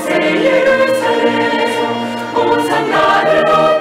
새 예루살렘에서 호산나를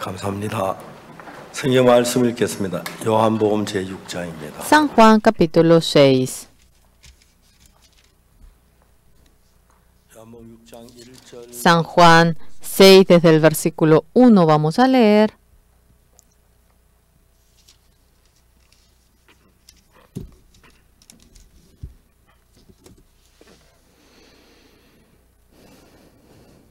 감사합니다. 성경 말씀 읽겠습니다. 요한복음 제6장입니다. San Juan capítulo 6. 요한복음 6장 1절 San Juan 6 desde el versículo 1 vamos a leer.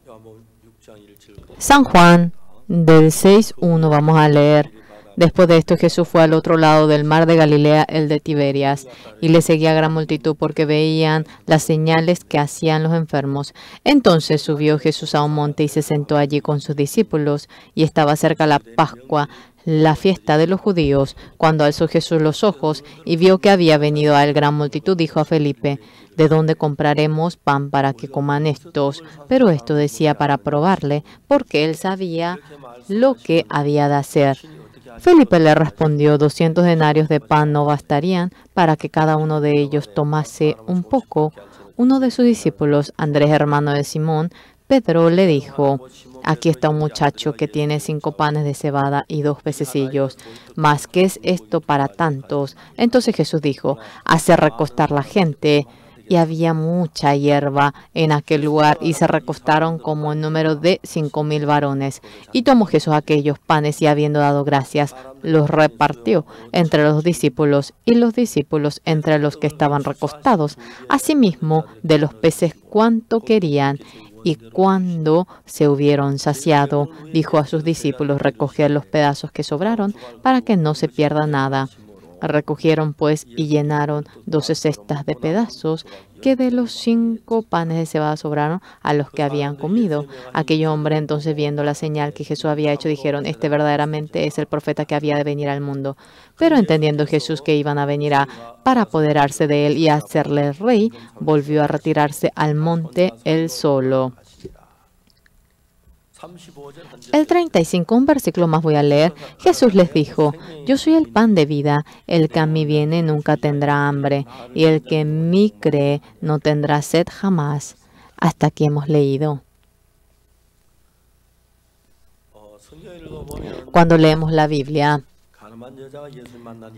요한복음 6장 1절 San Juan del 6:1 vamos a leer. Después de esto Jesús fue al otro lado del mar de Galilea, el de Tiberias, y le seguía gran multitud porque veían las señales que hacían los enfermos. Entonces subió Jesús a un monte y se sentó allí con sus discípulos, y estaba cerca la Pascua, la fiesta de los judíos. Cuando alzó Jesús los ojos y vio que había venido a él gran multitud, dijo a Felipe: ¿de dónde compraremos pan para que coman estos? Pero esto decía para probarle, porque él sabía lo que había de hacer. Felipe le respondió: 200 denarios de pan no bastarían para que cada uno de ellos tomase un poco. Uno de sus discípulos, Andrés, hermano de Simón, Pedro, le dijo: aquí está un muchacho que tiene 5 panes de cebada y 2 pececillos. ¿Mas qué es esto para tantos? Entonces Jesús dijo: hace recostar la gente. Y había mucha hierba en aquel lugar, y se recostaron como en número de 5,000 varones. Y tomó Jesús aquellos panes, y habiendo dado gracias, los repartió entre los discípulos, y los discípulos entre los que estaban recostados. Asimismo, de los peces cuanto querían. Y cuando se hubieron saciado, dijo a sus discípulos: recoged los pedazos que sobraron, para que no se pierda nada. Recogieron pues y llenaron 12 cestas de pedazos que de los 5 panes de cebada sobraron a los que habían comido. Aquellos hombres entonces, viendo la señal que Jesús había hecho, dijeron: este verdaderamente es el profeta que había de venir al mundo. Pero entendiendo Jesús que iban a venir para apoderarse de él y hacerle rey, volvió a retirarse al monte él solo. El 35, un versículo más voy a leer. Jesús les dijo: yo soy el pan de vida, el que a mí viene nunca tendrá hambre, y el que en mí cree no tendrá sed jamás. Hasta aquí hemos leído. Cuando leemos la Biblia,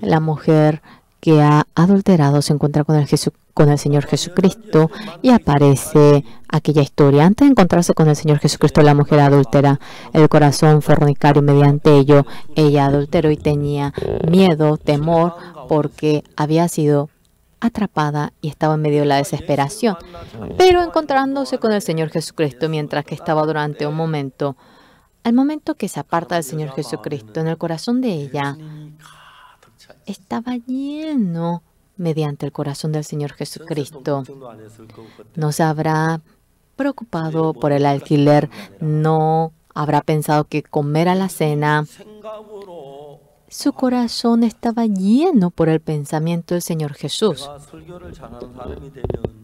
la mujer que ha adulterado se encuentra con el Señor Jesucristo, y aparece aquella historia. Antes de encontrarse con el Señor Jesucristo, la mujer adúltera, el corazón fornicario, mediante ello, ella adulteró y tenía miedo, temor, porque había sido atrapada y estaba en medio de la desesperación. Pero encontrándose con el Señor Jesucristo, mientras que estaba durante un momento, al momento que se aparta del Señor Jesucristo, en el corazón de ella estaba lleno mediante el corazón del Señor Jesucristo. No se habrá preocupado por el alquiler, no habrá pensado que comer a la cena. Su corazón estaba lleno por el pensamiento del Señor Jesús.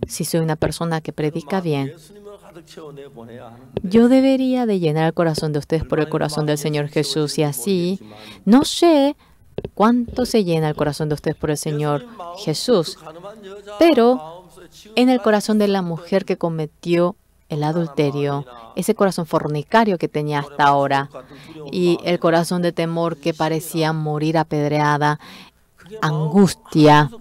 Si soy una persona que predica bien, yo debería de llenar el corazón de ustedes por el corazón del Señor Jesús, y así, no sé cuánto se llena el corazón de ustedes por el Señor Jesús, pero en el corazón de la mujer que cometió el adulterio, ese corazón fornicario que tenía hasta ahora, y el corazón de temor que parecía morir apedreada, angustia,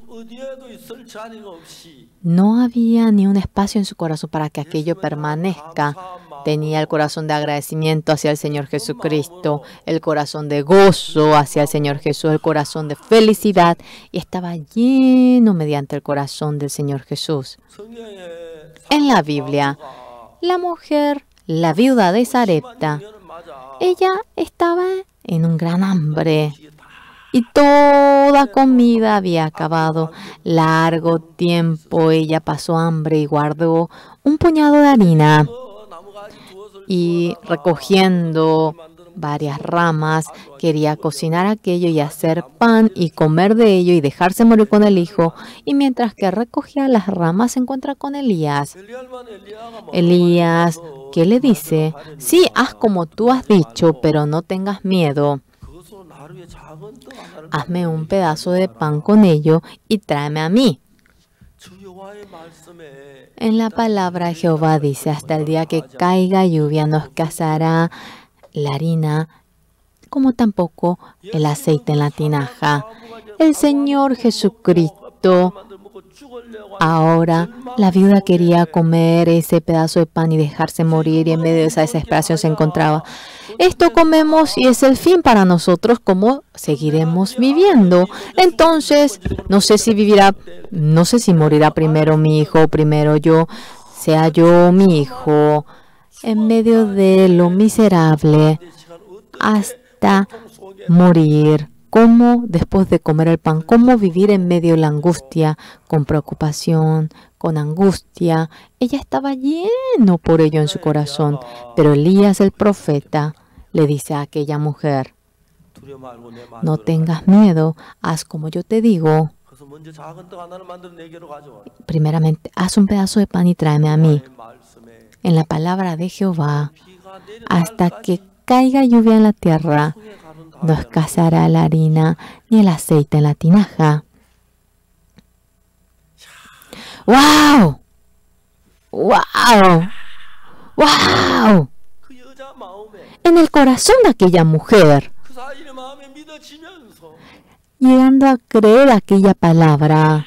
no había ni un espacio en su corazón para que aquello permanezca. Tenía el corazón de agradecimiento hacia el Señor Jesucristo, el corazón de gozo hacia el Señor Jesús, el corazón de felicidad, y estaba lleno mediante el corazón del Señor Jesús. En la Biblia, la mujer, la viuda de Sarepta, ella estaba en un gran hambre y toda comida había acabado. Largo tiempo ella pasó hambre y guardó un puñado de harina, y recogiendo varias ramas quería cocinar aquello y hacer pan y comer de ello y dejarse morir con el hijo. Y mientras que recogía las ramas, se encuentra con Elías. Elías, ¿qué le dice? Sí, haz como tú has dicho, pero no tengas miedo. Hazme un pedazo de pan con ello y tráeme a mí. En la palabra de Jehová dice: hasta el día que caiga lluvia no escaseará la harina como tampoco el aceite en la tinaja. El Señor Jesucristo, ahora la viuda quería comer ese pedazo de pan y dejarse morir, y en medio de esa desesperación se encontraba. Esto comemos y es el fin para nosotros, ¿cómo seguiremos viviendo? Entonces, no sé si morirá primero mi hijo o primero yo, sea yo o mi hijo, en medio de lo miserable, hasta morir. ¿Cómo, después de comer el pan, cómo vivir en medio de la angustia, con preocupación, con angustia? Ella estaba lleno por ello en su corazón. Pero Elías el profeta le dice a aquella mujer, no tengas miedo, haz como yo te digo. Primeramente, haz un pedazo de pan y tráeme a mí. En la palabra de Jehová, hasta que caiga lluvia en la tierra, no escaseará la harina ni el aceite en la tinaja. ¡Wow! ¡Wow! ¡Wow! En el corazón de aquella mujer, llegando a creer aquella palabra,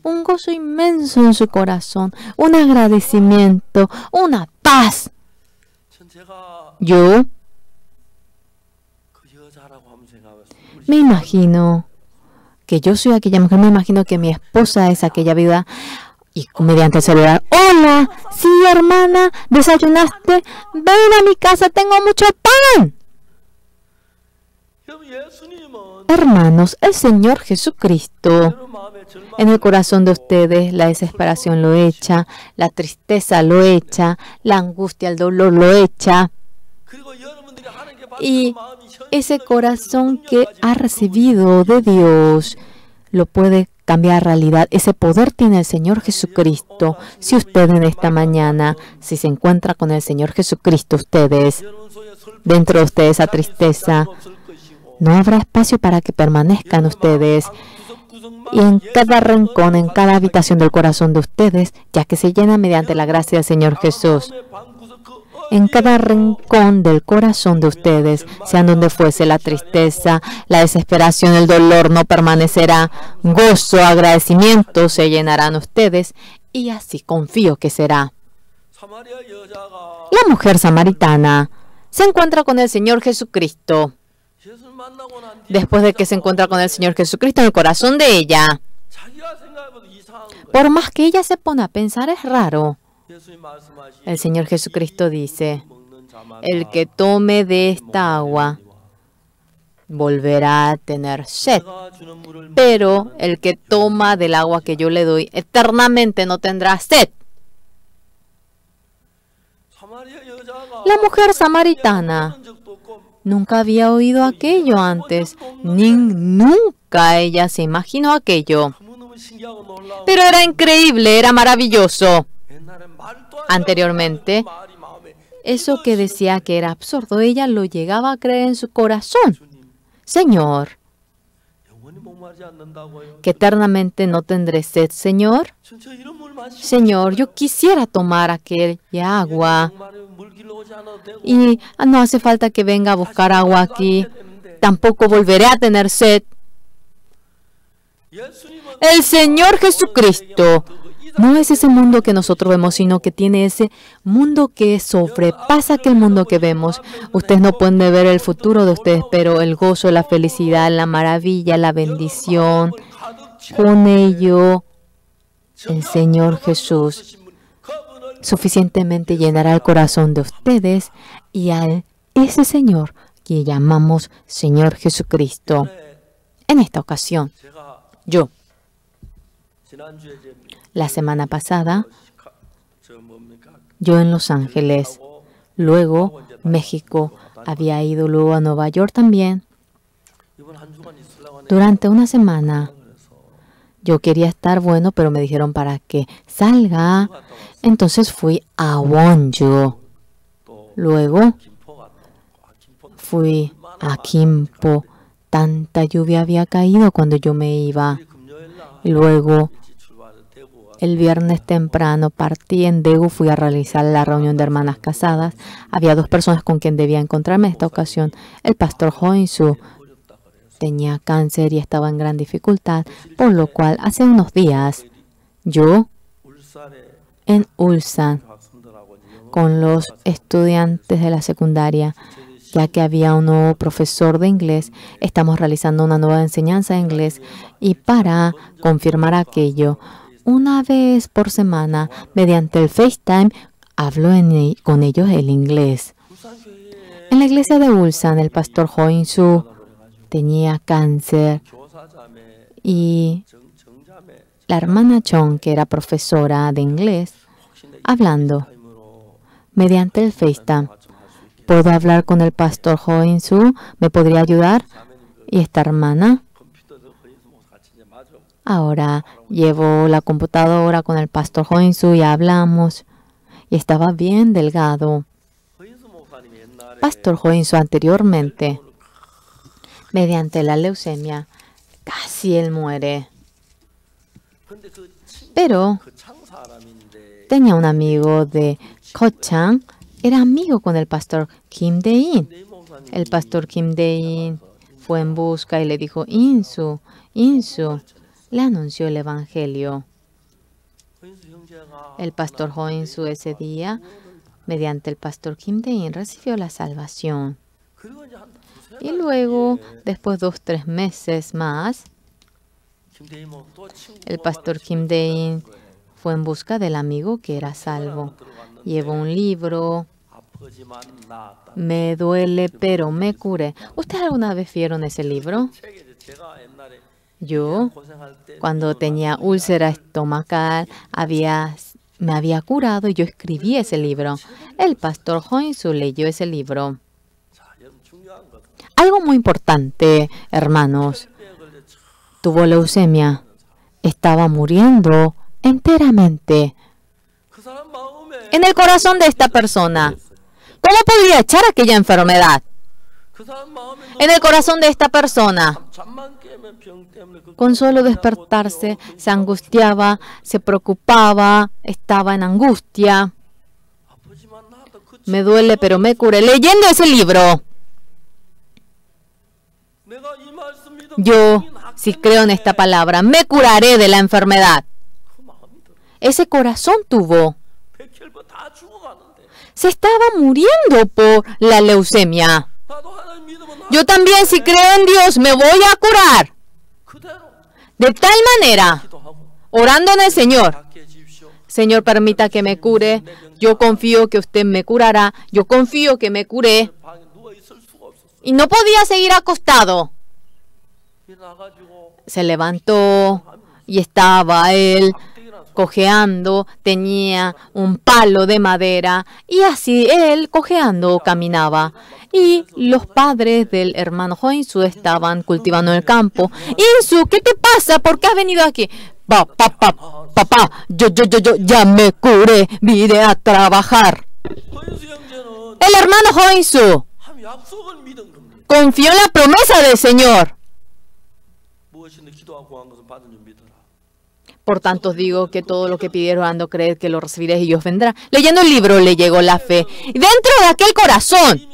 un gozo inmenso en su corazón, un agradecimiento, una paz. Yo me imagino que yo soy aquella mujer, me imagino que mi esposa es aquella viuda, y mediante el celular, hola, sí hermana, ¿desayunaste? Ven a mi casa, tengo mucho pan. Hermanos, el Señor Jesucristo, en el corazón de ustedes la desesperación lo echa, la tristeza lo echa, la angustia, el dolor lo echa. Y ese corazón que ha recibido de Dios lo puede cambiar a realidad. Ese poder tiene el Señor Jesucristo. Si usted en esta mañana, si se encuentra con el Señor Jesucristo, dentro de ustedes esa tristeza, no habrá espacio para que permanezcan ustedes. Y en cada rincón, en cada habitación del corazón de ustedes, ya que se llena mediante la gracia del Señor Jesús, en cada rincón del corazón de ustedes, sean donde fuese la tristeza, la desesperación, el dolor, no permanecerá. Gozo, agradecimiento se llenarán ustedes, y así confío que será. La mujer samaritana se encuentra con el Señor Jesucristo. Después de que se encuentra con el Señor Jesucristo en el corazón de ella, por más que ella se pone a pensar, es raro. El Señor Jesucristo dice, el que tome de esta agua volverá a tener sed, pero el que toma del agua que yo le doy eternamente no tendrá sed. La mujer samaritana nunca había oído aquello antes, ni nunca ella se imaginó aquello. Pero era increíble, era maravilloso. Anteriormente, eso que decía que era absurdo, ella lo llegaba a creer en su corazón. Señor, que eternamente no tendré sed, Señor. Señor, yo quisiera tomar aquella agua. Y no hace falta que venga a buscar agua aquí. Tampoco volveré a tener sed. El Señor Jesucristo no es ese mundo que nosotros vemos, sino que tiene ese mundo que sobrepasa aquel mundo que vemos. Ustedes no pueden ver el futuro de ustedes, pero el gozo, la felicidad, la maravilla, la bendición, con ello el Señor Jesús suficientemente llenará el corazón de ustedes, y a ese Señor que llamamos Señor Jesucristo. En esta ocasión, la semana pasada, yo en Los Ángeles, luego México, había ido luego a Nueva York también. Durante una semana, yo quería estar bueno, pero me dijeron para que salga. Entonces fui a Wonju. Luego fui a Kimpo. Tanta lluvia había caído cuando yo me iba. Y luego El viernes temprano partí en Daegu, fui a realizar la reunión de hermanas casadas. Había 2 personas con quien debía encontrarme en esta ocasión. El pastor Hoinsu tenía cáncer y estaba en gran dificultad, por lo cual hace unos días yo en Ulsan con los estudiantes de la secundaria, ya que había un nuevo profesor de inglés, estamos realizando una nueva enseñanza de inglés y para confirmar aquello, una vez por semana, mediante el FaceTime, hablo con ellos el inglés. En la iglesia de Ulsan, el pastor Hoinsu tenía cáncer y la hermana Chong, que era profesora de inglés, hablando mediante el FaceTime. ¿Puedo hablar con el pastor Hoinsu? ¿Me podría ayudar? Y esta hermana, ahora llevo la computadora con el pastor Hoinsu y hablamos. Y estaba bien delgado. Pastor Hoinsu anteriormente, mediante la leucemia, casi él muere. Pero tenía un amigo de Kochang, era amigo con el pastor Kim Dae-in. El pastor Kim Dae-in fue en busca y le dijo, Insu, le anunció el evangelio. El pastor Hoinsu ese día, mediante el pastor Kim Dae-in, recibió la salvación. Y luego, después de 2 o 3 meses más, el pastor Kim Dae-in fue en busca del amigo que era salvo. Llevó un libro, Me duele pero me curé. ¿Ustedes alguna vez vieron ese libro? Yo, cuando tenía úlcera estomacal, me había curado y yo escribí ese libro. El pastor Hoinsu leyó ese libro. Algo muy importante, hermanos. Tuvo leucemia. Estaba muriendo enteramente. En el corazón de esta persona, ¿cómo podía echar aquella enfermedad? En el corazón de esta persona, con solo despertarse, se angustiaba, se preocupaba, estaba en angustia. Me duele, pero me curé. Leyendo ese libro, yo, si creo en esta palabra, me curaré de la enfermedad. Ese corazón tuvo. Se estaba muriendo por la leucemia. Yo también, si creo en Dios, me voy a curar. De tal manera, orando en el Señor. Señor, permita que me cure. Yo confío que usted me curará. Yo confío que me curé. Y no podía seguir acostado. Se levantó y estaba él cojeando, tenía un palo de madera y así él cojeando caminaba. Y los padres del hermano Hoinsu estaban cultivando en el campo. Insu, ¿qué te pasa? ¿Por qué has venido aquí? Papá, yo ya me curé, vine a trabajar. El hermano Hoinsu confió en la promesa del Señor. Por tanto, os digo que todo lo que pidieron ando creer que lo recibiréis y os vendrá. Leyendo el libro le llegó la fe. Y dentro de aquel corazón,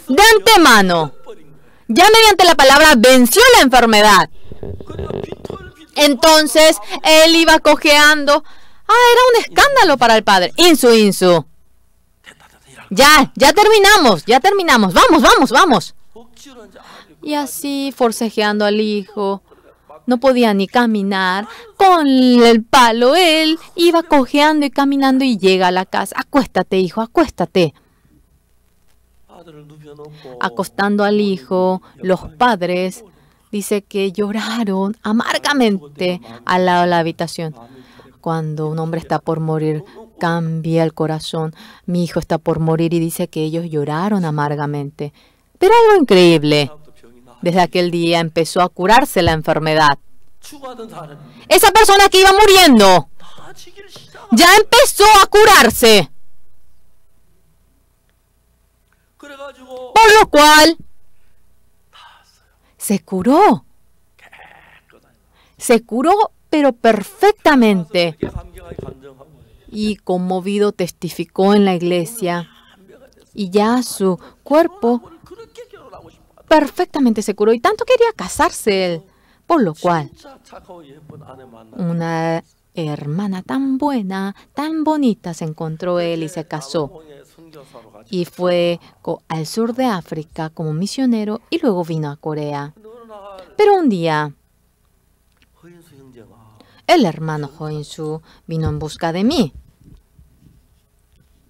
de antemano, ya mediante la palabra venció la enfermedad. Entonces, él iba cojeando. Era un escándalo para el padre. Insu. Ya terminamos. Vamos. Y así, forcejeando al hijo. No podía ni caminar. Con el palo, él iba cojeando y caminando y llega a la casa. Acuéstate, hijo, acuéstate. Acostando al hijo, los padres, dice que lloraron amargamente al lado de la habitación. Cuando un hombre está por morir, cambia el corazón. Mi hijo está por morir y dice que ellos lloraron amargamente. Pero algo increíble. Desde aquel día empezó a curarse la enfermedad. Esa persona que iba muriendo ya empezó a curarse. Por lo cual se curó. Se curó pero perfectamente. 그렇게 감격하게 간증하고 Y conmovido testificó en la iglesia. Y ya su cuerpo 오늘 그렇게 결혼하고 싶어. perfectamente se curó y tanto quería casarse él. Por lo cual, 진짜 착하고 예쁜 아내 만나. una hermana tan buena, tan bonita se encontró él y se casó. 남아공에 선교사로 같이. Y fue al sur de África como misionero y luego vino a Corea. 근데 어느 날 Pero un día, 허인수 형제가 el hermano Hoinsu vino en busca de mí.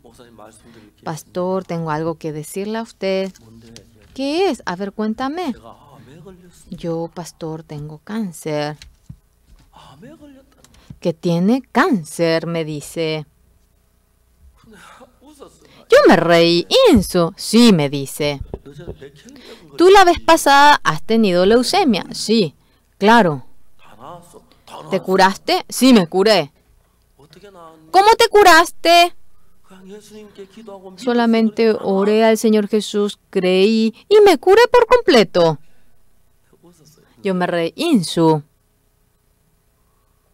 목사님 말씀드릴 게 Pastor, tengo algo que decirle a usted. 뭔데? ¿Qué es? A ver, cuéntame. 제가 암에 걸렸어. Yo, pastor, tengo cáncer. 암에 걸렸다는 거. ¿Que tiene cáncer? Me dice. 근데 웃었어. Yo me reí. Insu. Sí, me dice. 너 전에 백혈병 ¿Tú la vez pasada has tenido leucemia? Sí, claro. 다 나았어. 다 ¿Te 나았어. curaste? Sí, me curé. 어떻게 나았니? ¿Cómo te curaste? 그냥 예수님께 기도하고 믿었어. Solamente 그러니까 oré al Señor Jesús, creí y me curé por completo. 웃었어요. Yo me reí. Insu,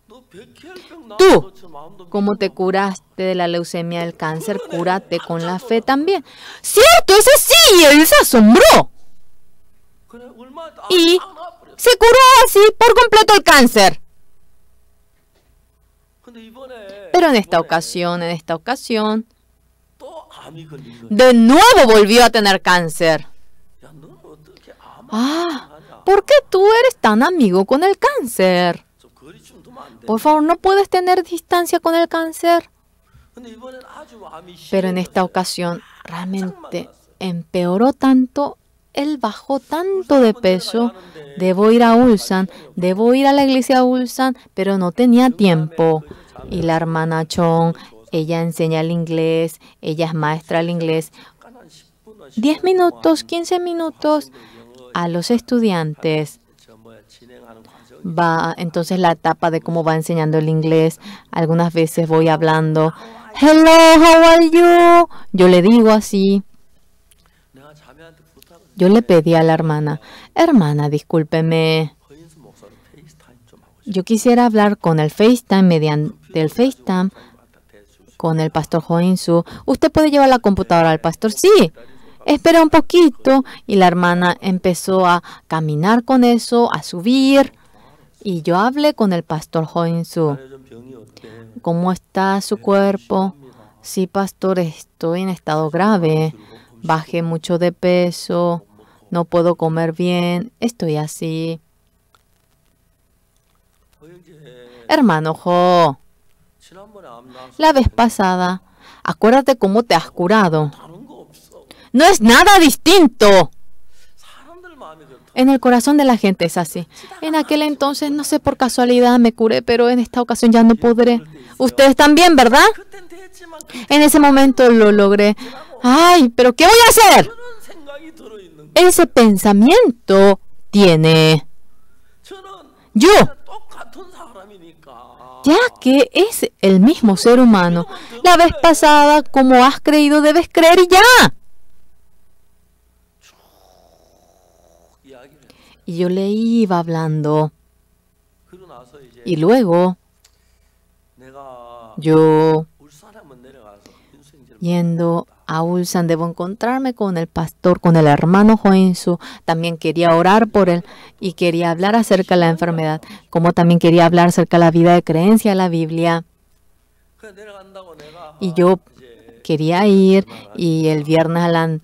너 백혈병 Tú, 나은 것처럼 마음도 ¿cómo te 믿고 curaste de la leucemia del cáncer? Cúrate con la fe también. ¡Cierto! ¡Ese sí! Él se asombró. 그래 얼마 Y 안 나와버렸어. se curó así por completo el cáncer. 근데 이번에 Pero en esta ocasión, 또 암이 걸린 거야. de nuevo volvió a tener cáncer. 야, 너는 어떻게 암 Ah, 하냐? ¿por qué tú eres tan amigo con el cáncer? 좀 거리 좀 두면 안 돼. Por favor, ¿no puedes tener distancia con el cáncer? 근데 이번엔 아주 암이 Pero en esta 심해졌어요. ocasión realmente empeoró tanto, él bajó tanto de peso. Debo ir a Ulsan, debo ir a la iglesia de Ulsan, pero no tenía tiempo. Y la hermana Chong, ella enseña el inglés, ella es maestra del inglés. 10 minutos, 15 minutos a los estudiantes. Va entonces la etapa de cómo va enseñando el inglés. Algunas veces voy hablando, hello, how are you? Yo le digo así. 내가 자매한테 부탁을 Yo le pedí a la hermana, discúlpeme. 허인수 목사로 페이스타임 좀 하고 싶어. Yo quisiera hablar con el FaceTime, mediante el FaceTime, con el pastor Hoinsu. ¿Usted puede llevar la computadora al pastor? Sí. Espera un poquito. Y la hermana empezó a caminar con eso, a subir. Y yo hablé con el pastor Hoinsu. 요즘 병이 어때? ¿Cómo está su cuerpo? Sí, pastor, estoy en estado grave. Bajé mucho de peso. No puedo comer bien. Estoy así. 허영재 Hermano Jo, 지난번에 암 나서 la vez pasada, acuérdate cómo te has curado. 다른 거 없어. No es nada distinto. 사람들 마음이 그렇다. En el corazón de la gente es así. En aquel entonces, no sé, por casualidad me curé, pero en esta ocasión ya no podré. Ustedes también, ¿verdad? 그땐 됐지만 En ese momento lo logré. Ay, pero ¿qué voy a hacer? 그런 생각이 들어 있는 거. Ese pensamiento tiene 저는 yo, 똑같은 사람이니까. ya que es el mismo ser humano. La vez pasada, como has creído, debes creer y ya. 이야기를 해. Y yo le iba hablando. 그러고 나서 이제 Y luego, 내가 yo 울산에 한번 내려가서 윤수행제를 yendo a Ulsan, debo encontrarme con el pastor, con el hermano Hoinsu. También quería orar por él y quería hablar acerca de la enfermedad, como también quería hablar acerca de la vida de creencia de la Biblia. 그래 내려간다고 내가 Y yo 이제 quería ir y el viernes,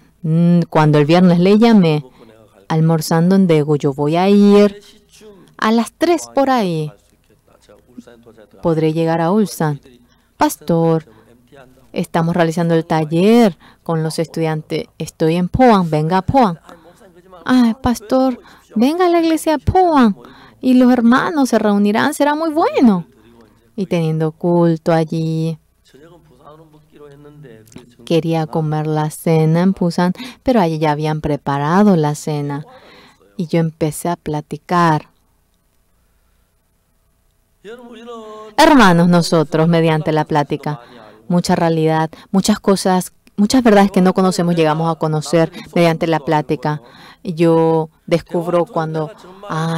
cuando el viernes le llamé, 먹고 내가 갈 almorzando en Daegu, yo voy a ir 3시쯤 a las 3 por ahí. 갈 수 있겠다. 제가 울산에 도착했다가 Podré llegar a Ulsan. 이들이 Pastor, MT한다고. estamos realizando el taller con los estudiantes. Estoy en Pohang, venga a Pohang. 아니 목사님 그러지만 Ay, pastor, venga a la iglesia de Pohang y los hermanos se reunirán, será muy bueno. Y teniendo culto allí, 저녁은 부산으로 먹기로 했는데 그게 정말 quería comer la cena en Busan, pero allí ya habían preparado la cena. Y yo empecé a platicar. 여러분 우리는 Hermanos, nosotros, mediante la plática, mucha realidad, muchas cosas, muchas verdades que no conocemos llegamos a conocer mediante la plática. yo descubro cuando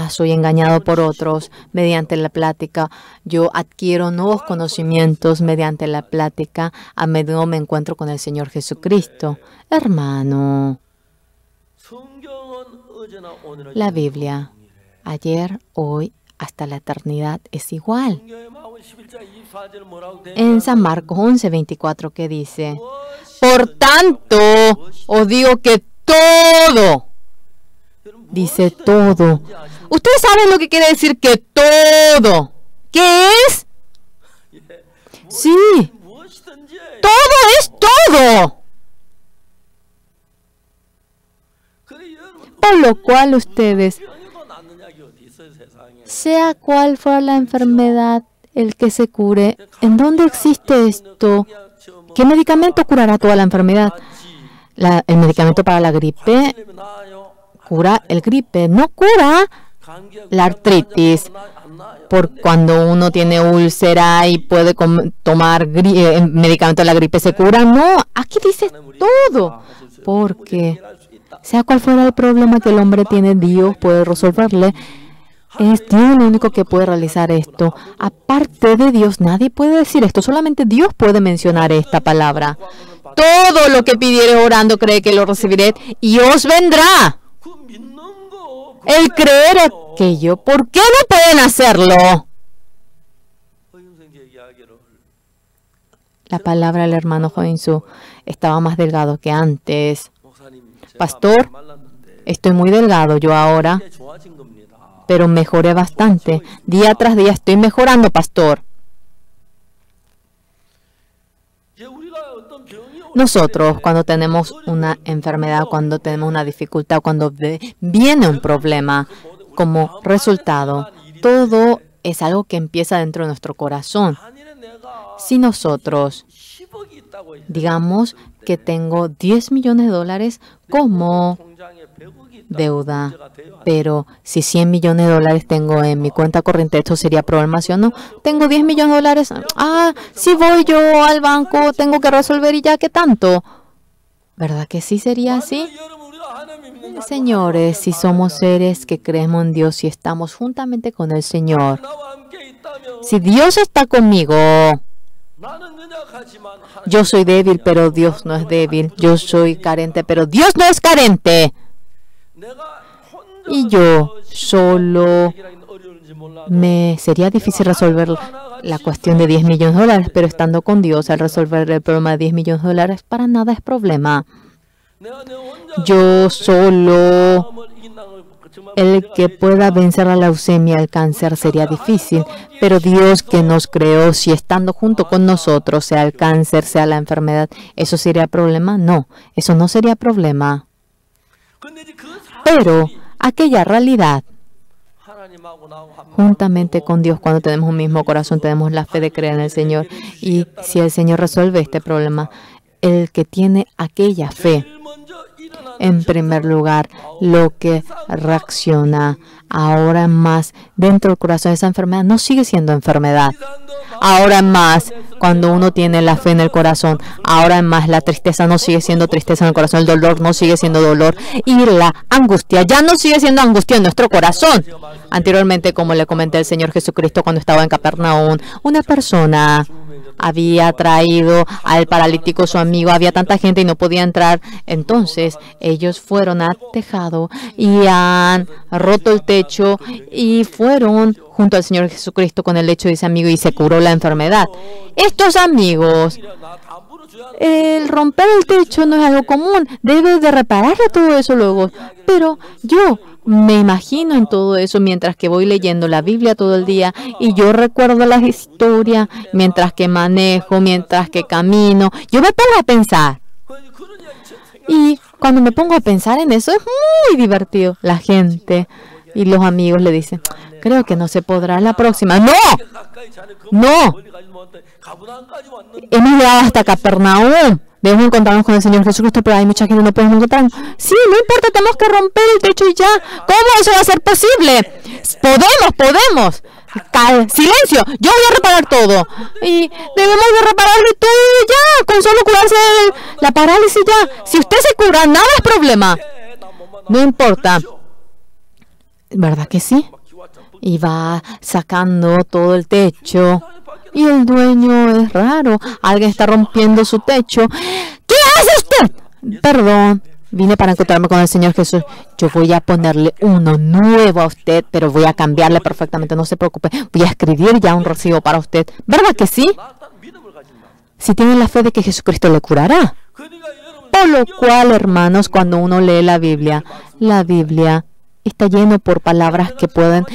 soy engañado por otros mediante la plática. Yo adquiero nuevos conocimientos mediante la plática. A menudo me encuentro con el Señor Jesucristo. Hermano, la Biblia, ayer, hoy, hasta la eternidad es igual. En San Marcos 11:24 que dice, por tanto, os digo que todo, dice todo. ¿Ustedes saben lo que quiere decir que todo? ¿Qué es? Sí, todo es todo. Por lo cual ustedes, sea cual fuera la enfermedad, el que se cure, ¿en dónde existe esto? ¿Qué medicamento curará toda la enfermedad? El medicamento para la gripe cura el gripe, no cura la artritis. Por cuando uno tiene úlcera y puede tomar medicamento de la gripe, ¿se cura? No, aquí dice todo. Porque sea cual fuera el problema que el hombre tiene, Dios puede resolverle. Es Dios el único que puede realizar esto. Aparte de Dios, nadie puede decir esto. Solamente Dios puede mencionar esta palabra. Todo lo que pidiere orando, cree que lo recibiré y os vendrá. El creer aquello. ¿Por qué no pueden hacerlo? La palabra del hermano Joinsu estaba más delgado que antes. Pastor, estoy muy delgado yo ahora, pero mejoré bastante. Día tras día estoy mejorando, pastor. Nosotros, cuando tenemos una enfermedad, cuando tenemos una dificultad, cuando viene un problema, como resultado, todo es algo que empieza dentro de nuestro corazón. Si nosotros, digamos que tengo $10 millones como deuda, pero si $100 millones tengo en mi cuenta corriente, ¿esto sería problema, sí o no? Tengo $10 millones, si voy yo al banco, tengo que resolver y ya, ¿qué tanto? ¿Verdad que sí sería así? Señores, si somos seres que creemos en Dios y estamos juntamente con el Señor, si Dios está conmigo, yo soy débil, pero Dios no es débil. Yo soy carente, pero Dios no es carente. Y yo solo me sería difícil resolver la cuestión de $10 millones, pero estando con Dios, al resolver el problema de $10 millones, para nada es problema. Yo solo, el que pueda vencer a la leucemia, el cáncer, sería difícil, pero Dios que nos creó, si estando junto con nosotros, sea el cáncer, sea la enfermedad, ¿eso sería problema? No, eso no sería problema. Pero aquella realidad, juntamente con Dios, cuando tenemos un mismo corazón, tenemos la fe de creer en el Señor, y si el Señor resuelve este problema, el que tiene aquella fe, en primer lugar, lo que reacciona ahora más dentro del corazón de esa enfermedad no sigue siendo enfermedad. Ahora más, cuando uno tiene la fe en el corazón, ahora más la tristeza no sigue siendo tristeza en el corazón, el dolor no sigue siendo dolor y la angustia ya no sigue siendo angustia en nuestro corazón. Anteriormente, como le comenté al Señor Jesucristo cuando estaba en Capernaum, una persona había traído al paralítico su amigo, había tanta gente y no podía entrar. Entonces ellos fueron al tejado y han roto el techo y fueron junto al Señor Jesucristo con el lecho de ese amigo y se curó la enfermedad. Estos amigos, el romper el techo no es algo común, debes de repararle todo eso luego. Pero yo me imagino en todo eso mientras que voy leyendo la Biblia todo el día y yo recuerdo las historias mientras que manejo, mientras que camino. Yo me pongo a pensar. Y cuando me pongo a pensar en eso es muy divertido. La gente y los amigos le dicen, creo que no se podrá la próxima. ¡No! ¡No! Hemos llegado hasta Capernaum. Debemos encontrarnos con el Señor Jesucristo, pero hay mucha gente que no podemos encontrar. Sí, no importa, tenemos que romper el techo y ya. ¿Cómo eso va a ser posible? Podemos. Silencio, yo voy a reparar todo. Y debemos de repararle todo ya, con solo curarse la parálisis ya. Si usted se cura, nada es problema. No importa. ¿Verdad que sí? Y va sacando todo el techo. Y el dueño es raro. Alguien está rompiendo su techo. ¿Qué hace usted? Perdón. Vine para encontrarme con el Señor Jesús. Yo voy a ponerle uno nuevo a usted, pero voy a cambiarle perfectamente. No se preocupe. Voy a escribir ya un recibo para usted. ¿Verdad que sí? Si tiene la fe de que Jesucristo le curará. Por lo cual, hermanos, cuando uno lee la Biblia está lleno por palabras que pueden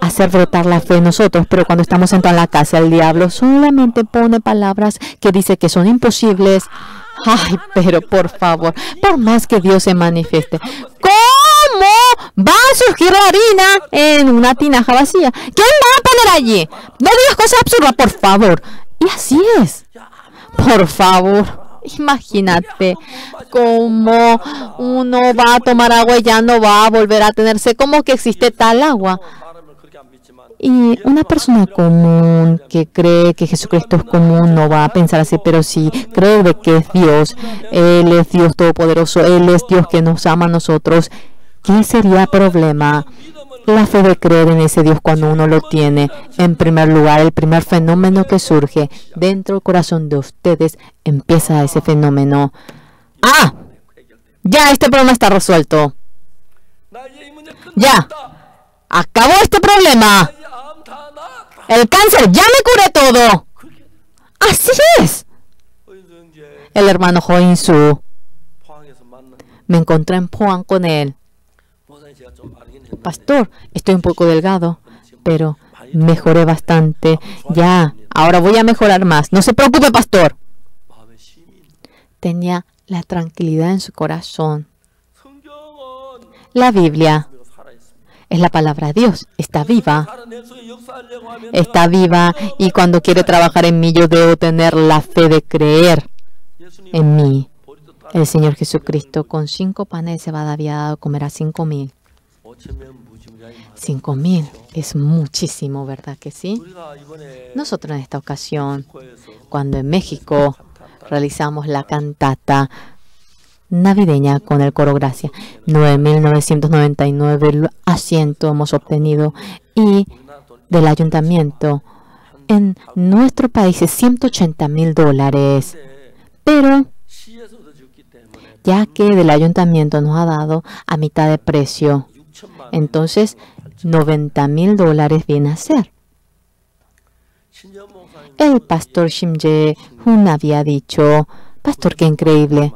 hacer brotar la fe en nosotros, pero cuando estamos sentados en la casa, el diablo solamente pone palabras que dice que son imposibles. Ay, pero por favor, por más que Dios se manifieste, ¿cómo va a surgir la harina en una tinaja vacía? ¿Quién va a poner allí? No digas cosas absurdas, por favor. Y así es. Por favor. Imagínate cómo uno va a tomar agua y ya no va a volver a tenerse como que existe tal agua. Y una persona común que cree que Jesucristo es común no va a pensar así, pero si cree de que es Dios, Él es Dios Todopoderoso, Él es Dios que nos ama a nosotros, ¿qué sería el problema? La fe de creer en ese Dios cuando uno lo tiene. En primer lugar, el primer fenómeno que surge dentro del corazón de ustedes, empieza ese fenómeno. ¡Ah! Ya este problema está resuelto. Ya. Acabó este problema. El cáncer, ya me curé todo. Así es. El hermano Joinsu. Me encontré en Poan con él. Pastor, estoy un poco delgado, pero mejoré bastante. Ya, ahora voy a mejorar más. No se preocupe, pastor. Tenía la tranquilidad en su corazón. La Biblia es la palabra de Dios. Está viva. Está viva y cuando quiere trabajar en mí, yo debo tener la fe de creer en mí. El Señor Jesucristo con 5 panes de cebada había dado a comer a 5,000. 5,000 es muchísimo, ¿verdad que sí? Nosotros en esta ocasión, cuando en México realizamos la cantata navideña con el coro Gracia, 9.999 asientos hemos obtenido, y del ayuntamiento en nuestro país es $180,000, pero ya que del ayuntamiento nos ha dado a mitad de precio, entonces $90,000 viene a ser. El pastor Shim Jae-hun había dicho, pastor, qué increíble.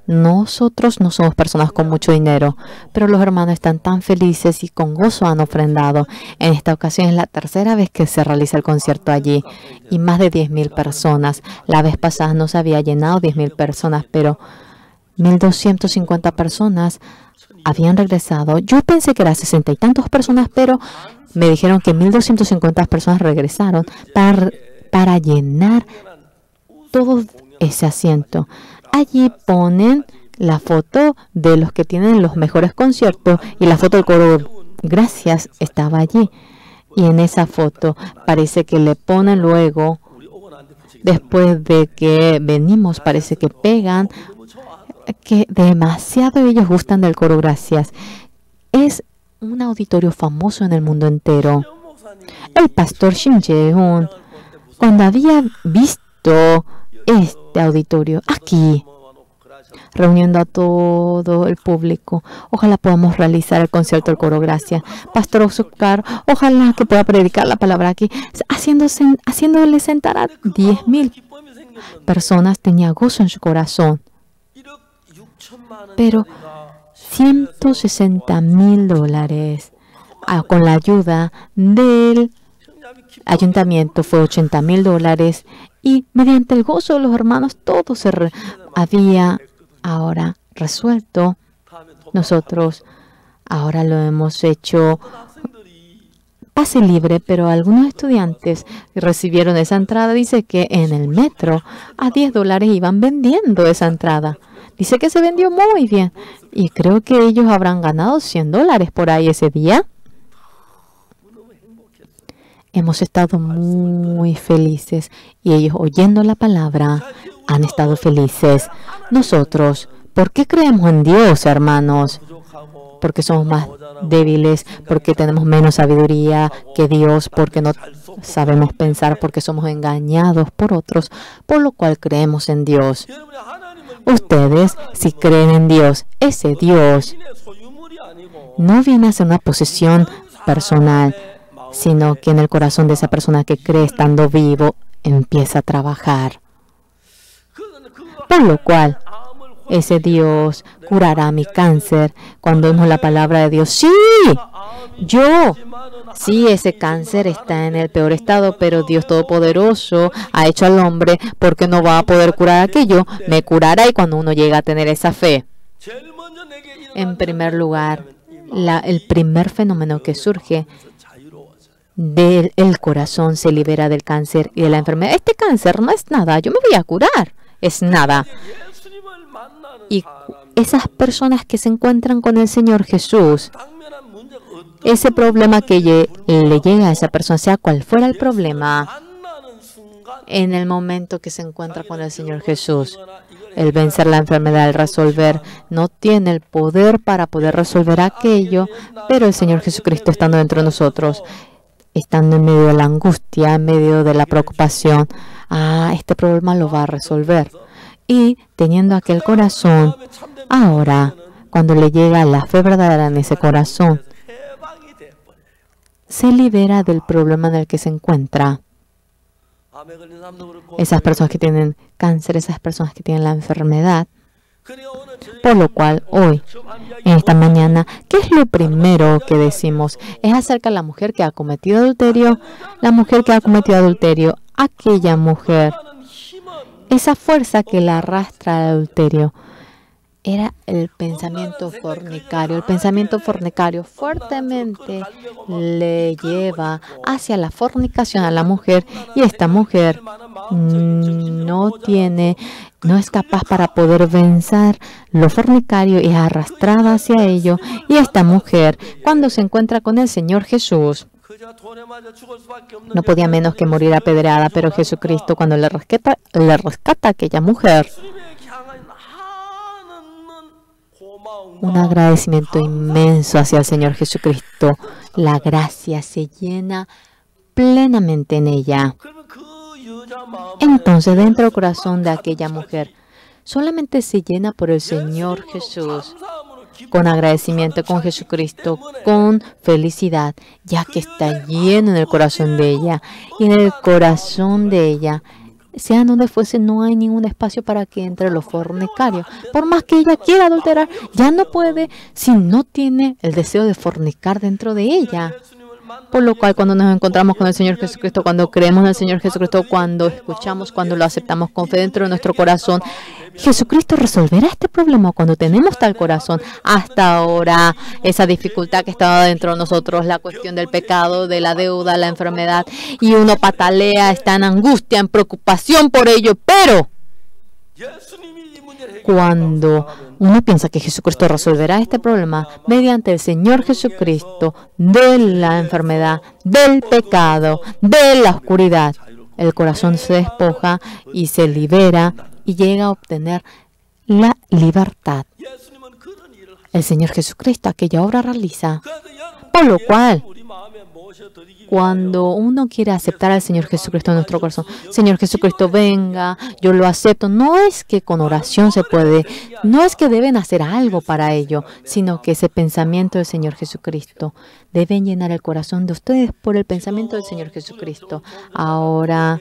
Nosotros no somos personas con mucho dinero, pero los hermanos están tan felices y con gozo han ofrendado. En esta ocasión es la tercera vez que se realiza el concierto allí y más de 10,000 personas. La vez pasada no se había llenado 10,000 personas, pero 1,250 personas habían regresado. Yo pensé que eran 60 y tantas personas, pero me dijeron que 1,250 personas regresaron para llenar todo ese asiento. Allí ponen la foto de los que tienen los mejores conciertos y la foto del coro Gracias estaba allí. Y en esa foto parece que le ponen luego, después de que venimos, parece que pegan que demasiado ellos gustan del coro Gracias. Es un auditorio famoso en el mundo entero. El pastor Shim Jae-hun, cuando había visto este auditorio aquí, reuniendo a todo el público, ojalá podamos realizar el concierto del coro Gracias. Pastor Oscar, ojalá que pueda predicar la palabra aquí, haciéndole sentar a 10,000 personas. Tenía gozo en su corazón. Pero $160,000 con la ayuda del ayuntamiento fue $80,000 y mediante el gozo de los hermanos todo se había ahora resuelto. Nosotros ahora lo hemos hecho pase libre, pero algunos estudiantes recibieron esa entrada. Dice que en el metro a $10 iban vendiendo esa entrada. Dice que se vendió muy bien y creo que ellos habrán ganado $100 por ahí ese día. Hemos estado muy felices y ellos, oyendo la palabra, han estado felices. Nosotros, ¿por qué creemos en Dios, hermanos? porque somos más débiles, porque tenemos menos sabiduría que Dios, porque no sabemos pensar, porque somos engañados por otros, por lo cual creemos en Dios. Ustedes, si creen en Dios, ese Dios no viene a ser una posesión personal, sino que en el corazón de esa persona que cree estando vivo, empieza a trabajar. Por lo cual, ese Dios curará mi cáncer. Cuando vemos la palabra de Dios, ¡sí! Sí, ese cáncer está en el peor estado, pero Dios Todopoderoso ha hecho al hombre porque no va a poder curar aquello. Me curará, y cuando uno llega a tener esa fe. En primer lugar, el primer fenómeno que surge del corazón se libera del cáncer y de la enfermedad. Este cáncer no es nada, yo me voy a curar, es nada. Y esas personas que se encuentran con el Señor Jesús, ese problema que le llega a esa persona, sea cual fuera el problema, en el momento que se encuentra con el Señor Jesús, el vencer la enfermedad, el resolver, no tiene el poder para poder resolver aquello, pero el Señor Jesucristo estando dentro de nosotros, estando en medio de la angustia, en medio de la preocupación, este problema lo va a resolver. Y teniendo aquel corazón, ahora, cuando le llega la fe verdadera en ese corazón, se libera del problema en el que se encuentra. Esas personas que tienen cáncer, esas personas que tienen la enfermedad. Por lo cual, hoy, en esta mañana, ¿qué es lo primero que decimos? Es acerca de la mujer que ha cometido adulterio. La mujer que ha cometido adulterio, aquella mujer, esa fuerza que la arrastra al adulterio, era el pensamiento fornicario. El pensamiento fornicario fuertemente le lleva hacia la fornicación a la mujer, y esta mujer no es capaz para poder vencer lo fornicario y es arrastrada hacia ello. Y esta mujer, cuando se encuentra con el Señor Jesús, no podía menos que morir apedreada, pero Jesucristo, cuando le rescata a aquella mujer, un agradecimiento inmenso hacia el Señor Jesucristo. La gracia se llena plenamente en ella. Entonces, dentro del corazón de aquella mujer, solamente se llena por el Señor Jesús, con agradecimiento con Jesucristo, con felicidad, ya que está lleno en el corazón de ella. Y en el corazón de ella, sea donde fuese, no hay ningún espacio para que entre los fornicarios. Por más que ella quiera adulterar, ya no puede si no tiene el deseo de fornicar dentro de ella. Por lo cual, cuando nos encontramos con el Señor Jesucristo, cuando creemos en el Señor Jesucristo, cuando escuchamos, cuando lo aceptamos con fe dentro de nuestro corazón, Jesucristo resolverá este problema cuando tenemos tal corazón. Hasta ahora, esa dificultad que estaba dentro de nosotros, la cuestión del pecado, de la deuda, la enfermedad, y uno patalea, está en angustia, en preocupación por ello, pero cuando uno piensa que Jesucristo resolverá este problema mediante el Señor Jesucristo, de la enfermedad, del pecado, de la oscuridad, el corazón se despoja y se libera y llega a obtener la libertad. El Señor Jesucristo aquella obra realiza. Por lo cual, cuando uno quiere aceptar al Señor Jesucristo en nuestro corazón, Señor Jesucristo, venga, yo lo acepto. No es que con oración se puede, no es que deben hacer algo para ello, sino que ese pensamiento del Señor Jesucristo debe llenar el corazón de ustedes por el pensamiento del Señor Jesucristo. Ahora,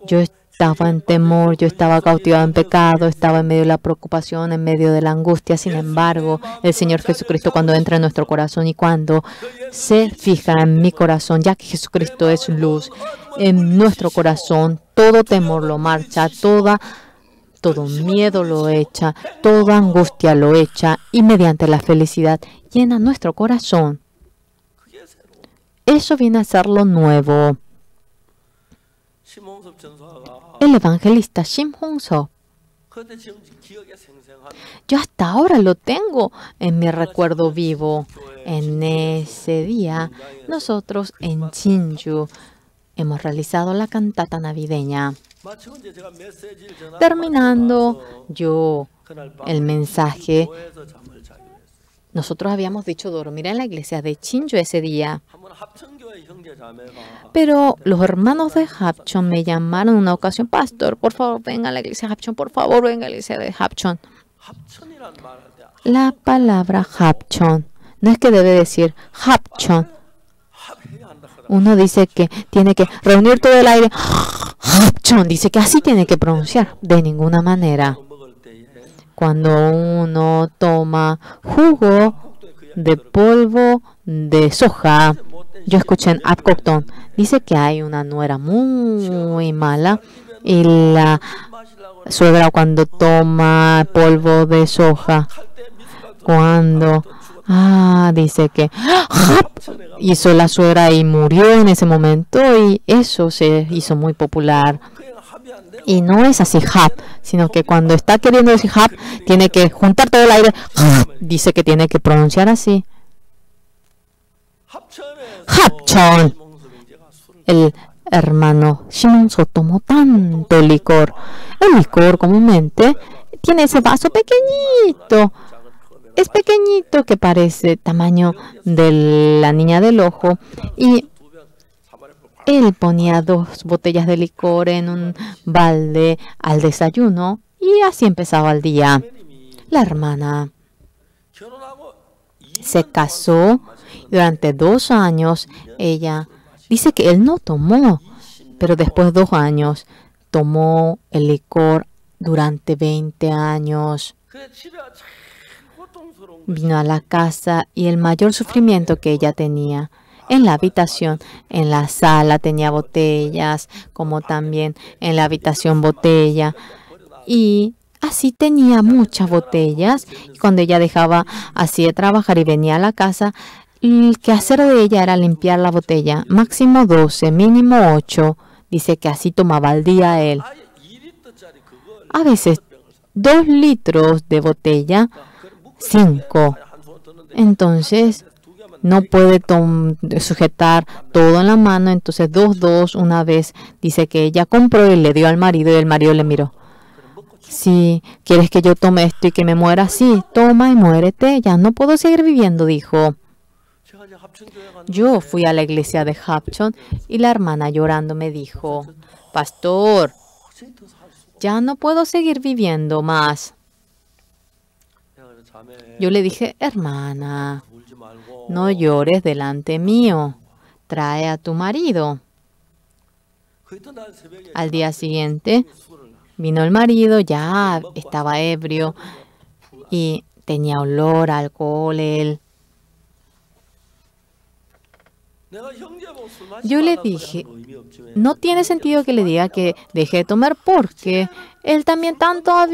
yo estaba en temor, yo estaba cautivado en pecado, estaba en medio de la preocupación, en medio de la angustia. Sin embargo, el Señor Jesucristo, cuando entra en nuestro corazón y cuando se fija en mi corazón, ya que Jesucristo es luz, en nuestro corazón todo temor lo marcha, todo miedo lo echa, toda angustia lo echa, y mediante la felicidad llena nuestro corazón. Eso viene a ser lo nuevo. El evangelista Shim Hong-sop, yo hasta ahora lo tengo en mi recuerdo vivo. En ese día, nosotros en Jinju hemos realizado la cantata navideña. Terminando yo el mensaje, Nosotros habíamos dicho dormir en la iglesia de Chinjo ese día. 한번 합천교회 형제 자매가 Pero los hermanos de Hapchon me llamaron en una ocasión, pastor, por favor, venga a la iglesia de Hapchon, por favor, venga a la iglesia de Hapchon. 합천이란 말할 때 La palabra Hapchon no es que debe decir Hapchon. 합해야 한다 하더라. Uno dice que tiene que reunir todo el aire. Hapchon dice que así tiene que pronunciar. De ninguna manera. 먹을 때에 Cuando uno toma jugo de polvo de soja, yo escuché en Apcocton, dice que hay una nuera muy mala y la 마시려고 suegra cuando toma polvo de soja, 할때 미숫가루 cuando dice que hizo la suegra y murió en ese momento y eso se hizo muy popular. 그냥 합이 안 돼. Y no es así hap, sino que cuando está queriendo decir hap, tiene que juntar todo el aire. Dice que tiene que pronunciar así. 합천. El hermano Shimonso tomó tanto licor. El licor comúnmente tiene ese vaso pequeñito. Es pequeñito que parece tamaño de la niña del ojo. Y él ponía 2 botellas de licor en un balde al desayuno y así empezaba el día. La hermana se casó y durante 2 años ella dice que él no tomó, pero después de 2 años tomó el licor durante 20 años. Vino a la casa y el mayor sufrimiento que ella tenía en la habitación, en la sala tenía botellas, como también en la habitación botella. Y así tenía muchas botellas. Y cuando ella dejaba así de trabajar y venía a la casa, el quehacer de ella era limpiar la botella. Máximo 12, mínimo 8. Dice que así tomaba al día él. A veces 2 litros de botella, 5. Entonces no puede sujetar todo en la mano. Entonces 2 una vez dice que ella compró y le dio al marido y el marido le miró. Si quieres que yo tome esto y que me muera, sí, toma y muérete. Ya no puedo seguir viviendo, dijo. Yo fui a la iglesia de Hapchon y la hermana llorando me dijo, pastor, ya no puedo seguir viviendo más. Yo le dije, hermana, no llores delante mío, trae a tu marido. Al día siguiente vino el marido, ya estaba ebrio y tenía olor a alcohol él. Yo le dije, no tiene sentido que le diga que deje de tomar porque él también tanto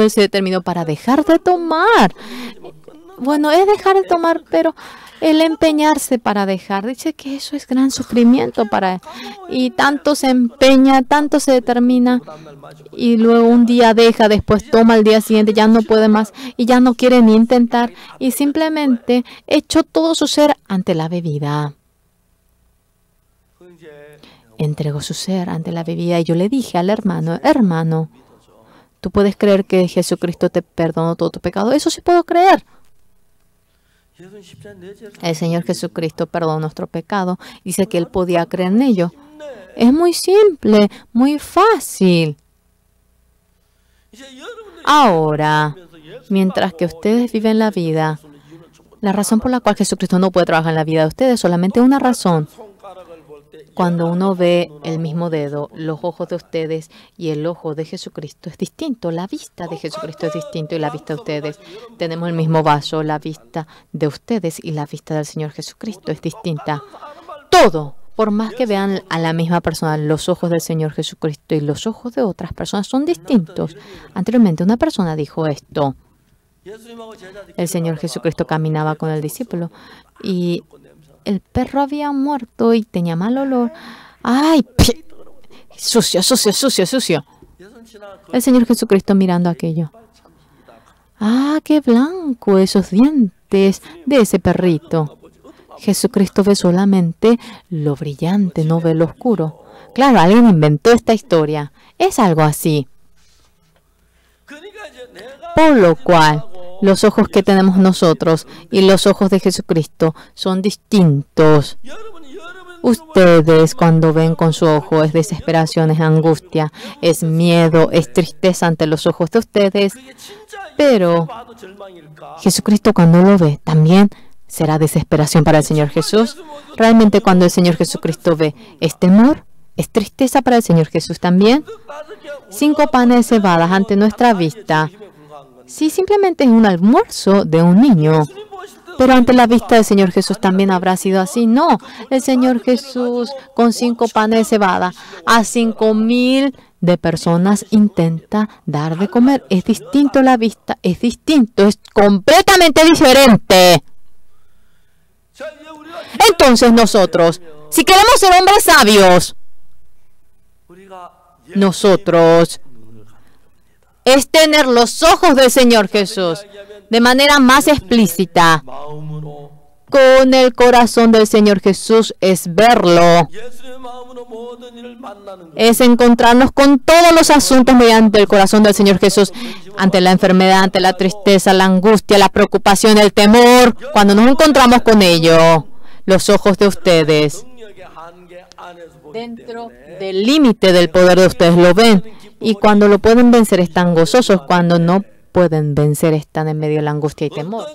él se determinó para dejar de tomar. Bueno, es dejar de tomar, pero el empeñarse para dejar, dice que eso es gran sufrimiento para él. Y tanto se empeña, tanto se determina y luego un día deja, después toma al día siguiente, ya no puede más y ya no quiere ni intentar y simplemente echó todo su ser ante la bebida. Entregó su ser ante la bebida y yo le dije al hermano, hermano, ¿tú puedes creer que Jesucristo te perdonó todo tu pecado? Eso sí puedo creer. El Señor Jesucristo perdonó nuestro pecado. Dice que Él podía creer en ello. Es muy simple, muy fácil. Ahora, mientras que ustedes viven la vida, la razón por la cual Jesucristo no puede trabajar en la vida de ustedes es solamente una razón. Cuando uno ve el mismo dedo, los ojos de ustedes y el ojo de Jesucristo es distinto. La vista de Jesucristo es distinto y la vista de ustedes. Tenemos el mismo vaso, la vista de ustedes y la vista del Señor Jesucristo es distinta. Todo, por más que vean a la misma persona, los ojos del Señor Jesucristo y los ojos de otras personas son distintos. Anteriormente una persona dijo esto. El Señor Jesucristo caminaba con el discípulo y el perro había muerto y tenía mal olor. ¡Ay! Sucio, sucio, sucio, sucio. El Señor Jesucristo mirando aquello. ¡Ah, qué blanco esos dientes de ese perrito! Jesucristo ve solamente lo brillante, no ve lo oscuro. Claro, alguien inventó esta historia. Es algo así. Por lo cual, Los ojos que tenemos nosotros y los ojos de Jesucristo son distintos. Ustedes cuando ven con su ojo es desesperación, es angustia, es miedo, es tristeza ante los ojos de ustedes. Pero Jesucristo cuando lo ve también será desesperación para el Señor Jesús. Realmente cuando el Señor Jesucristo ve, ¿es temor? ¿Es tristeza para el Señor Jesús también? 5 panes de cebada ante nuestra vista. Sí, simplemente es un almuerzo de un niño. Pero ante la vista del Señor Jesús también habrá sido así. No, el Señor Jesús con 5 panes de cebada a 5,000 de personas intenta dar de comer. Es distinto la vista, es distinto, es completamente diferente. Entonces nosotros, si queremos ser hombres sabios, nosotros es tener los ojos del Señor Jesús de manera más explícita. Con el corazón del Señor Jesús es verlo. Es encontrarnos con todos los asuntos mediante el corazón del Señor Jesús. Ante la enfermedad, ante la tristeza, la angustia, la preocupación, el temor. Cuando nos encontramos con ello, los ojos de ustedes, dentro del límite del poder de ustedes, lo ven. Y cuando lo pueden vencer están gozosos. Cuando no pueden vencer están en medio de la angustia y temor.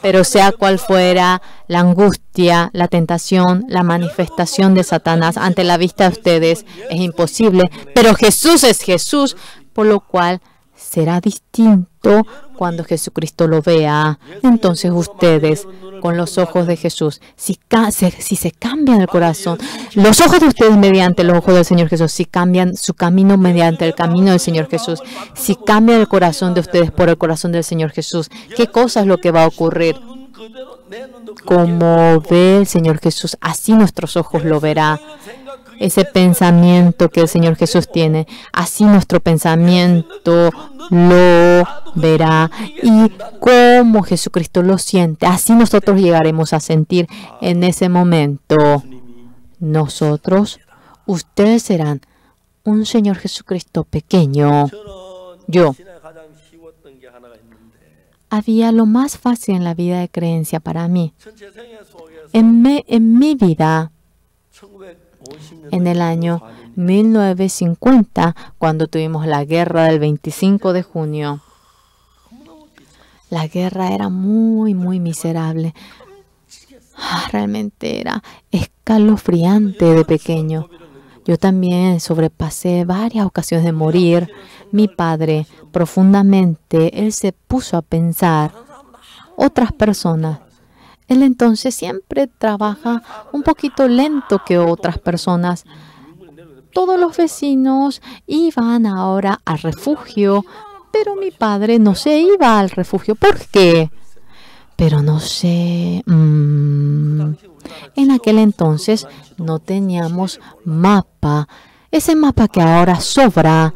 Pero sea cual fuera la angustia, la tentación, la manifestación de Satanás ante la vista de ustedes es imposible. Pero Jesús es Jesús, por lo cual será distinto cuando Jesucristo lo vea. Entonces ustedes, con los ojos de Jesús, si se cambian el corazón, los ojos de ustedes mediante los ojos del Señor Jesús, si cambian su camino mediante el camino del Señor Jesús, si cambian el corazón de ustedes por el corazón del Señor Jesús, ¿qué cosa es lo que va a ocurrir? Como ve el Señor Jesús, así nuestros ojos lo verán. Ese pensamiento que el Señor Jesús tiene, así nuestro pensamiento lo verá. Y como Jesucristo lo siente, así nosotros llegaremos a sentir en ese momento. Nosotros, ustedes serán un Señor Jesucristo pequeño. Yo. Había lo más fácil en la vida de creencia para mí. En mi vida, en el año 1950, cuando tuvimos la guerra del 25 de junio, la guerra era muy miserable. Realmente era escalofriante de pequeño. Yo también sobrepasé varias ocasiones de morir. Mi padre, profundamente, él se puso a pensar, otras personas. Él entonces siempre trabaja un poquito lento que otras personas. Todos los vecinos iban ahora al refugio, pero mi padre no se iba al refugio. ¿Por qué? Pero no sé. En aquel entonces no teníamos mapa. Ese mapa que ahora sobra.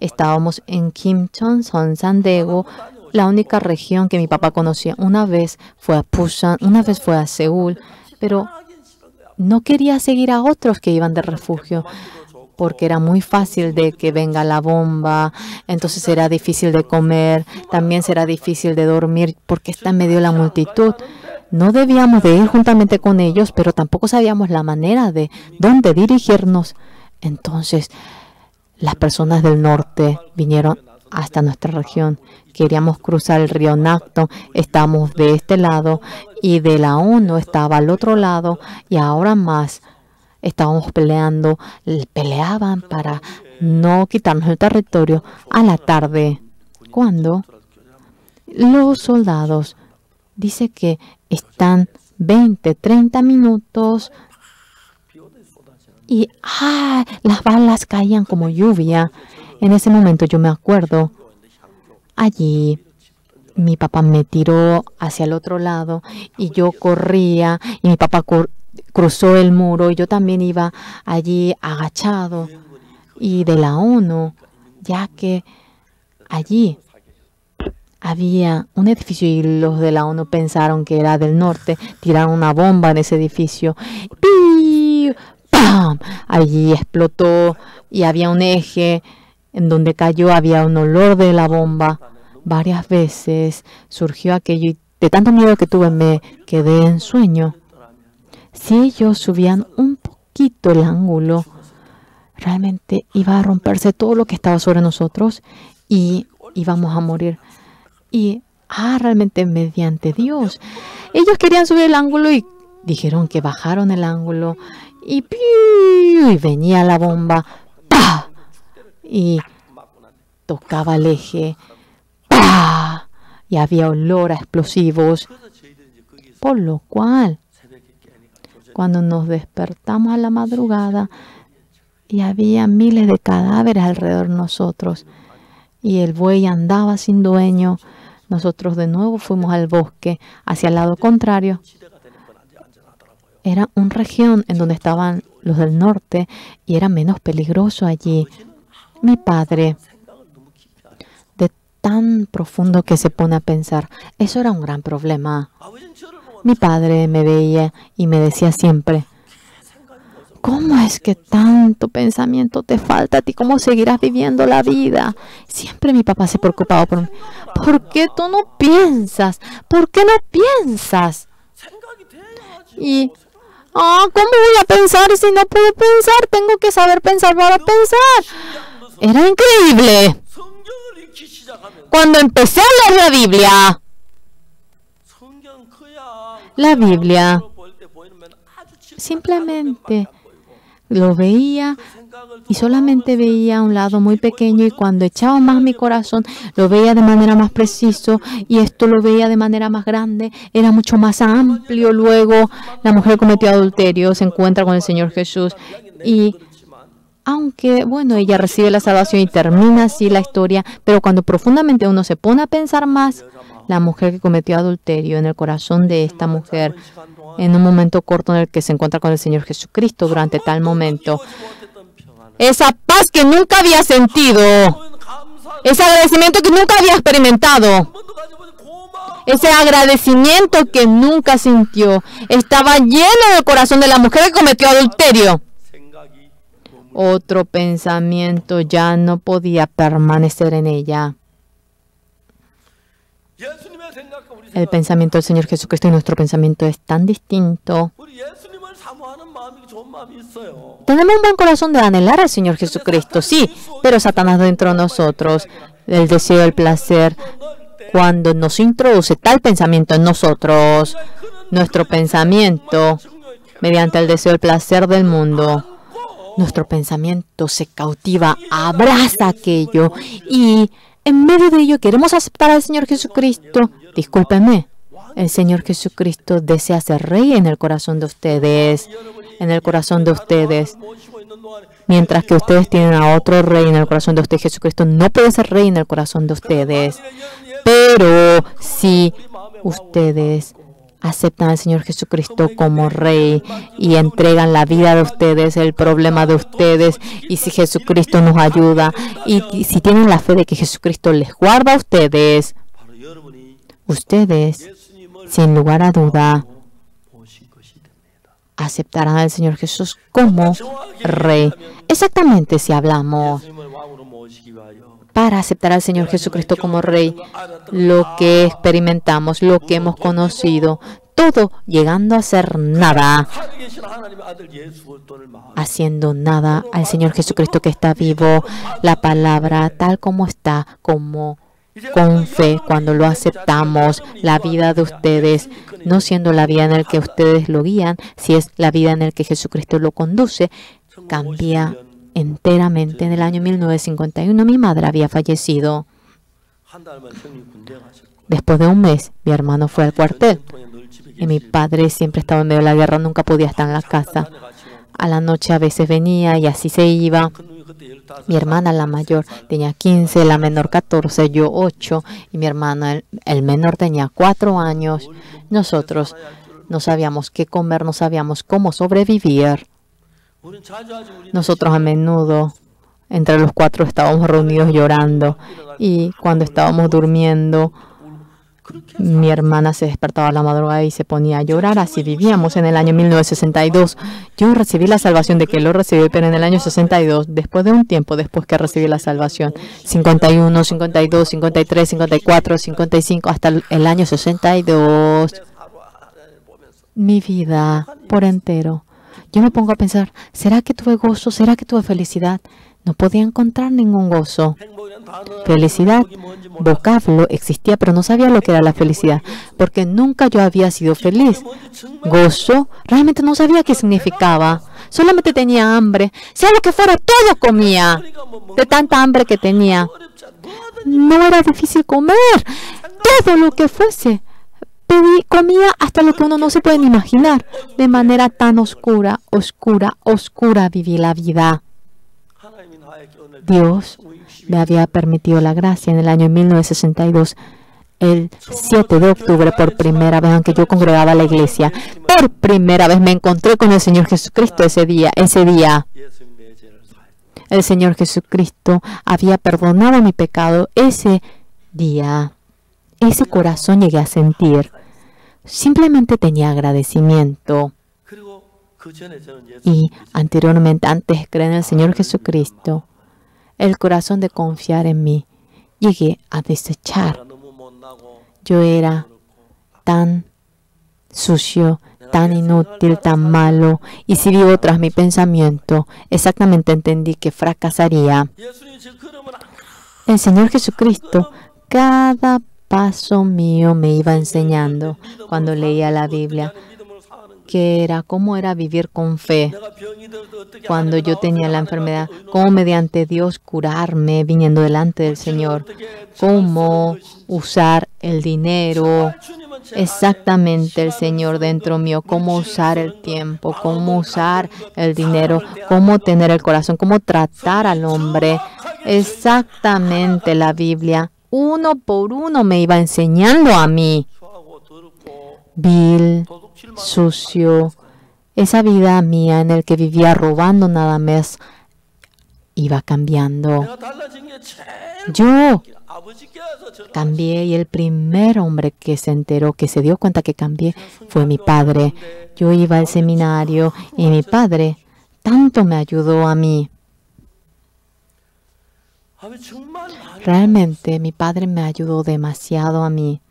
Estábamos en Kimcheon, San Daegu, la única región que mi papá conocía. Una vez fue a Busan, una vez fue a Seúl, pero no quería seguir a otros que iban de refugio, porque era muy fácil de que venga la bomba, entonces era difícil de comer, también será difícil de dormir, porque está en medio de la multitud. No debíamos de ir juntamente con ellos, pero tampoco sabíamos la manera de dónde dirigirnos. Entonces, las personas del norte vinieron hasta nuestra región. Queríamos cruzar el río Nakto, estábamos de este lado y de la ONU estaba al otro lado y ahora más estábamos peleaban para no quitarnos el territorio. A la tarde, cuando los soldados dicen que están 20, 30 minutos y las balas caían como lluvia. En ese momento yo me acuerdo, allí mi papá me tiró hacia el otro lado y yo corría y mi papá cruzó el muro y yo también iba allí agachado. Y de la ONU, ya que allí había un edificio y los de la ONU pensaron que era del norte, tiraron una bomba en ese edificio. ¡Pi! ¡Pam! Allí explotó y había un eje en donde cayó, había un olor de la bomba. varias veces surgió aquello y de tanto miedo que tuve me quedé en sueño. Si ellos subían un poquito el ángulo, realmente iba a romperse todo lo que estaba sobre nosotros y íbamos a morir. Y realmente mediante Dios. Ellos querían subir el ángulo y dijeron que bajaron el ángulo y ¡piu! Y venía la bomba, ¡pah! Y tocaba el eje, ¡pah! Y había olor a explosivos. Por lo cual, cuando nos despertamos a la madrugada y había miles de cadáveres alrededor de nosotros y el buey andaba sin dueño, nosotros de nuevo fuimos al bosque hacia el lado contrario. Era una región en donde estaban los del norte y era menos peligroso allí. Mi padre, de tan profundo que se pone a pensar, eso era un gran problema. Mi padre me veía y me decía siempre, ¿cómo es que tanto pensamiento te falta a ti? ¿Cómo seguirás viviendo la vida? Siempre mi papá se preocupaba por mí. ¿Por qué tú no piensas? ¿Por qué no piensas? Y, ¿cómo voy a pensar si no puedo pensar? Tengo que saber pensar para pensar. Era increíble. Cuando empecé a leer la Biblia simplemente lo veía y solamente veía un lado muy pequeño y cuando echaba más mi corazón lo veía de manera más preciso y esto lo veía de manera más grande, era mucho más amplio. Luego la mujer cometió adulterio, se encuentra con el Señor Jesús y aunque, bueno, ella recibe la salvación y termina así la historia, pero cuando profundamente uno se pone a pensar más, la mujer que cometió adulterio en el corazón de esta mujer, en un momento corto en el que se encuentra con el Señor Jesucristo durante tal momento, esa paz que nunca había sentido, ese agradecimiento que nunca había experimentado, ese agradecimiento que nunca sintió, estaba lleno del corazón de la mujer que cometió adulterio. Otro pensamiento ya no podía permanecer en ella. El pensamiento del Señor Jesucristo y nuestro pensamiento es tan distinto. Tenemos un buen corazón de anhelar al Señor Jesucristo, sí, pero Satanás dentro de nosotros, el deseo, el placer, cuando nos introduce tal pensamiento en nosotros, nuestro pensamiento, mediante el deseo, el placer del mundo, nuestro pensamiento se cautiva, abraza aquello y en medio de ello queremos aceptar al Señor Jesucristo. Discúlpenme, el Señor Jesucristo desea ser rey en el corazón de ustedes, mientras que ustedes tienen a otro rey en el corazón de ustedes. Jesucristo no puede ser rey en el corazón de ustedes, pero si ustedes aceptan al Señor Jesucristo como Rey y entregan la vida de ustedes, el problema de ustedes, y si Jesucristo nos ayuda, y si tienen la fe de que Jesucristo les guarda a ustedes, ustedes, sin lugar a duda, aceptarán al Señor Jesús como Rey. Exactamente, si hablamos para aceptar al Señor Jesucristo como Rey, lo que experimentamos, lo que hemos conocido, todo llegando a ser nada, haciendo nada al Señor Jesucristo que está vivo, la palabra tal como está, como con fe, cuando lo aceptamos, la vida de ustedes, no siendo la vida en la que ustedes lo guían, si es la vida en la que Jesucristo lo conduce, cambia enteramente. En el año 1951 mi madre había fallecido. Después de un mes, mi hermano fue al cuartel y mi padre siempre estaba en medio de la guerra, nunca podía estar en la casa. A la noche a veces venía y así se iba. Mi hermana, la mayor, tenía 15, la menor 14, yo 8 y mi hermana, el menor, tenía 4 años. Nosotros no sabíamos qué comer, no sabíamos cómo sobrevivir. Nosotros a menudo, entre los 4, estábamos reunidos llorando y cuando estábamos durmiendo, Mi hermana se despertaba a la madrugada y se ponía a llorar. Así vivíamos en el año 1962. Yo recibí la salvación de que lo recibí, pero en el año 62, después de un tiempo después que recibí la salvación, 51, 52, 53, 54, 55, hasta el año 62, mi vida por entero. Yo me pongo a pensar, ¿será que tuve gozo? ¿Será que tuve felicidad? No podía encontrar ningún gozo. Felicidad, vocablo existía, pero no sabía lo que era la felicidad, porque nunca yo había sido feliz. Gozo, realmente no sabía qué significaba. Solamente tenía hambre. Sea lo que fuera, todo comía. De tanta hambre que tenía. No era difícil comer. Todo lo que fuese. Comía hasta lo que uno no se puede ni imaginar. De manera tan oscura, oscura, oscura viví la vida. Dios me había permitido la gracia en el año 1962, el 7 de octubre, por primera vez, aunque yo congregaba a la iglesia, por primera vez me encontré con el Señor Jesucristo ese día. El Señor Jesucristo había perdonado mi pecado ese día. Ese corazón llegué a sentir. Simplemente tenía agradecimiento. Y anteriormente, antes de creer en el Señor Jesucristo, el corazón de confiar en mí, llegué a desechar. Yo era tan sucio, tan inútil, tan malo, y si vivo tras mi pensamiento, exactamente entendí que fracasaría. El Señor Jesucristo, cada paso mío me iba enseñando cuando leía la Biblia, que era cómo era vivir con fe. Cuando yo tenía la enfermedad, cómo mediante Dios curarme viniendo delante del Señor, cómo usar el dinero, exactamente el Señor dentro mío, cómo usar el tiempo, cómo usar el dinero, cómo tener el corazón, cómo tratar al hombre. Exactamente la Biblia, uno por uno me iba enseñando a mí. Vil, sucio, esa vida mía en el que vivía robando nada más iba cambiando. Yo cambié y el primer hombre que se enteró, que se dio cuenta que cambié, fue mi padre. Yo iba al seminario y mi padre tanto me ayudó a mí. Realmente mi padre me ayudó demasiado a mí.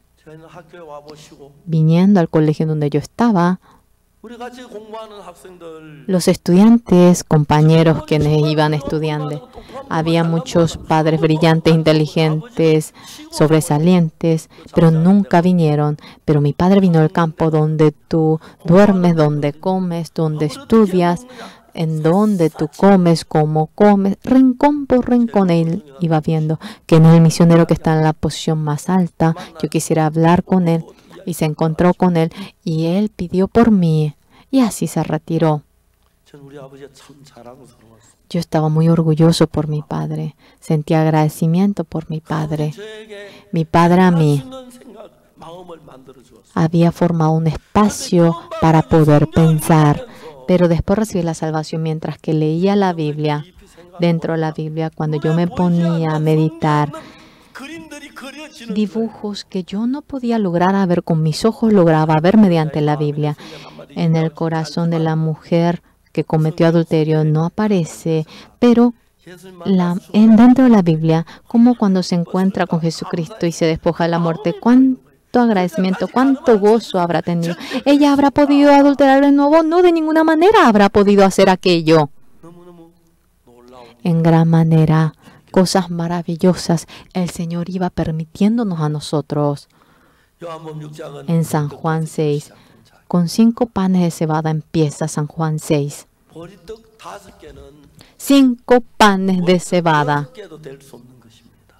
Viniendo al colegio donde yo estaba, los estudiantes, compañeros quienes iban estudiando, había muchos padres brillantes, inteligentes, sobresalientes, pero nunca vinieron. Pero mi padre vino al campo donde tú duermes, donde comes, donde estudias, en donde tú comes, cómo comes, rincón por rincón. Él iba viendo que no es el misionero que está en la posición más alta. Yo quisiera hablar con él y se encontró con él y él pidió por mí y así se retiró. Yo estaba muy orgulloso por mi padre, sentía agradecimiento por mi padre. Mi padre a mí había formado un espacio para poder pensar. Pero después recibí la salvación mientras que leía la Biblia. Dentro de la Biblia, cuando yo me ponía a meditar, dibujos que yo no podía lograr a ver con mis ojos, lograba ver mediante la Biblia. En el corazón de la mujer que cometió adulterio no aparece, pero dentro de la Biblia, como cuando se encuentra con Jesucristo y se despoja de la muerte, ¿cuánto agradecimiento, cuánto gozo habrá tenido? ¿Ella habrá podido adulterar de nuevo? No, de ninguna manera habrá podido hacer aquello. En gran manera, cosas maravillosas el Señor iba permitiéndonos a nosotros. En San Juan 6, con 5 panes de cebada empieza San Juan 6. 5 panes de cebada.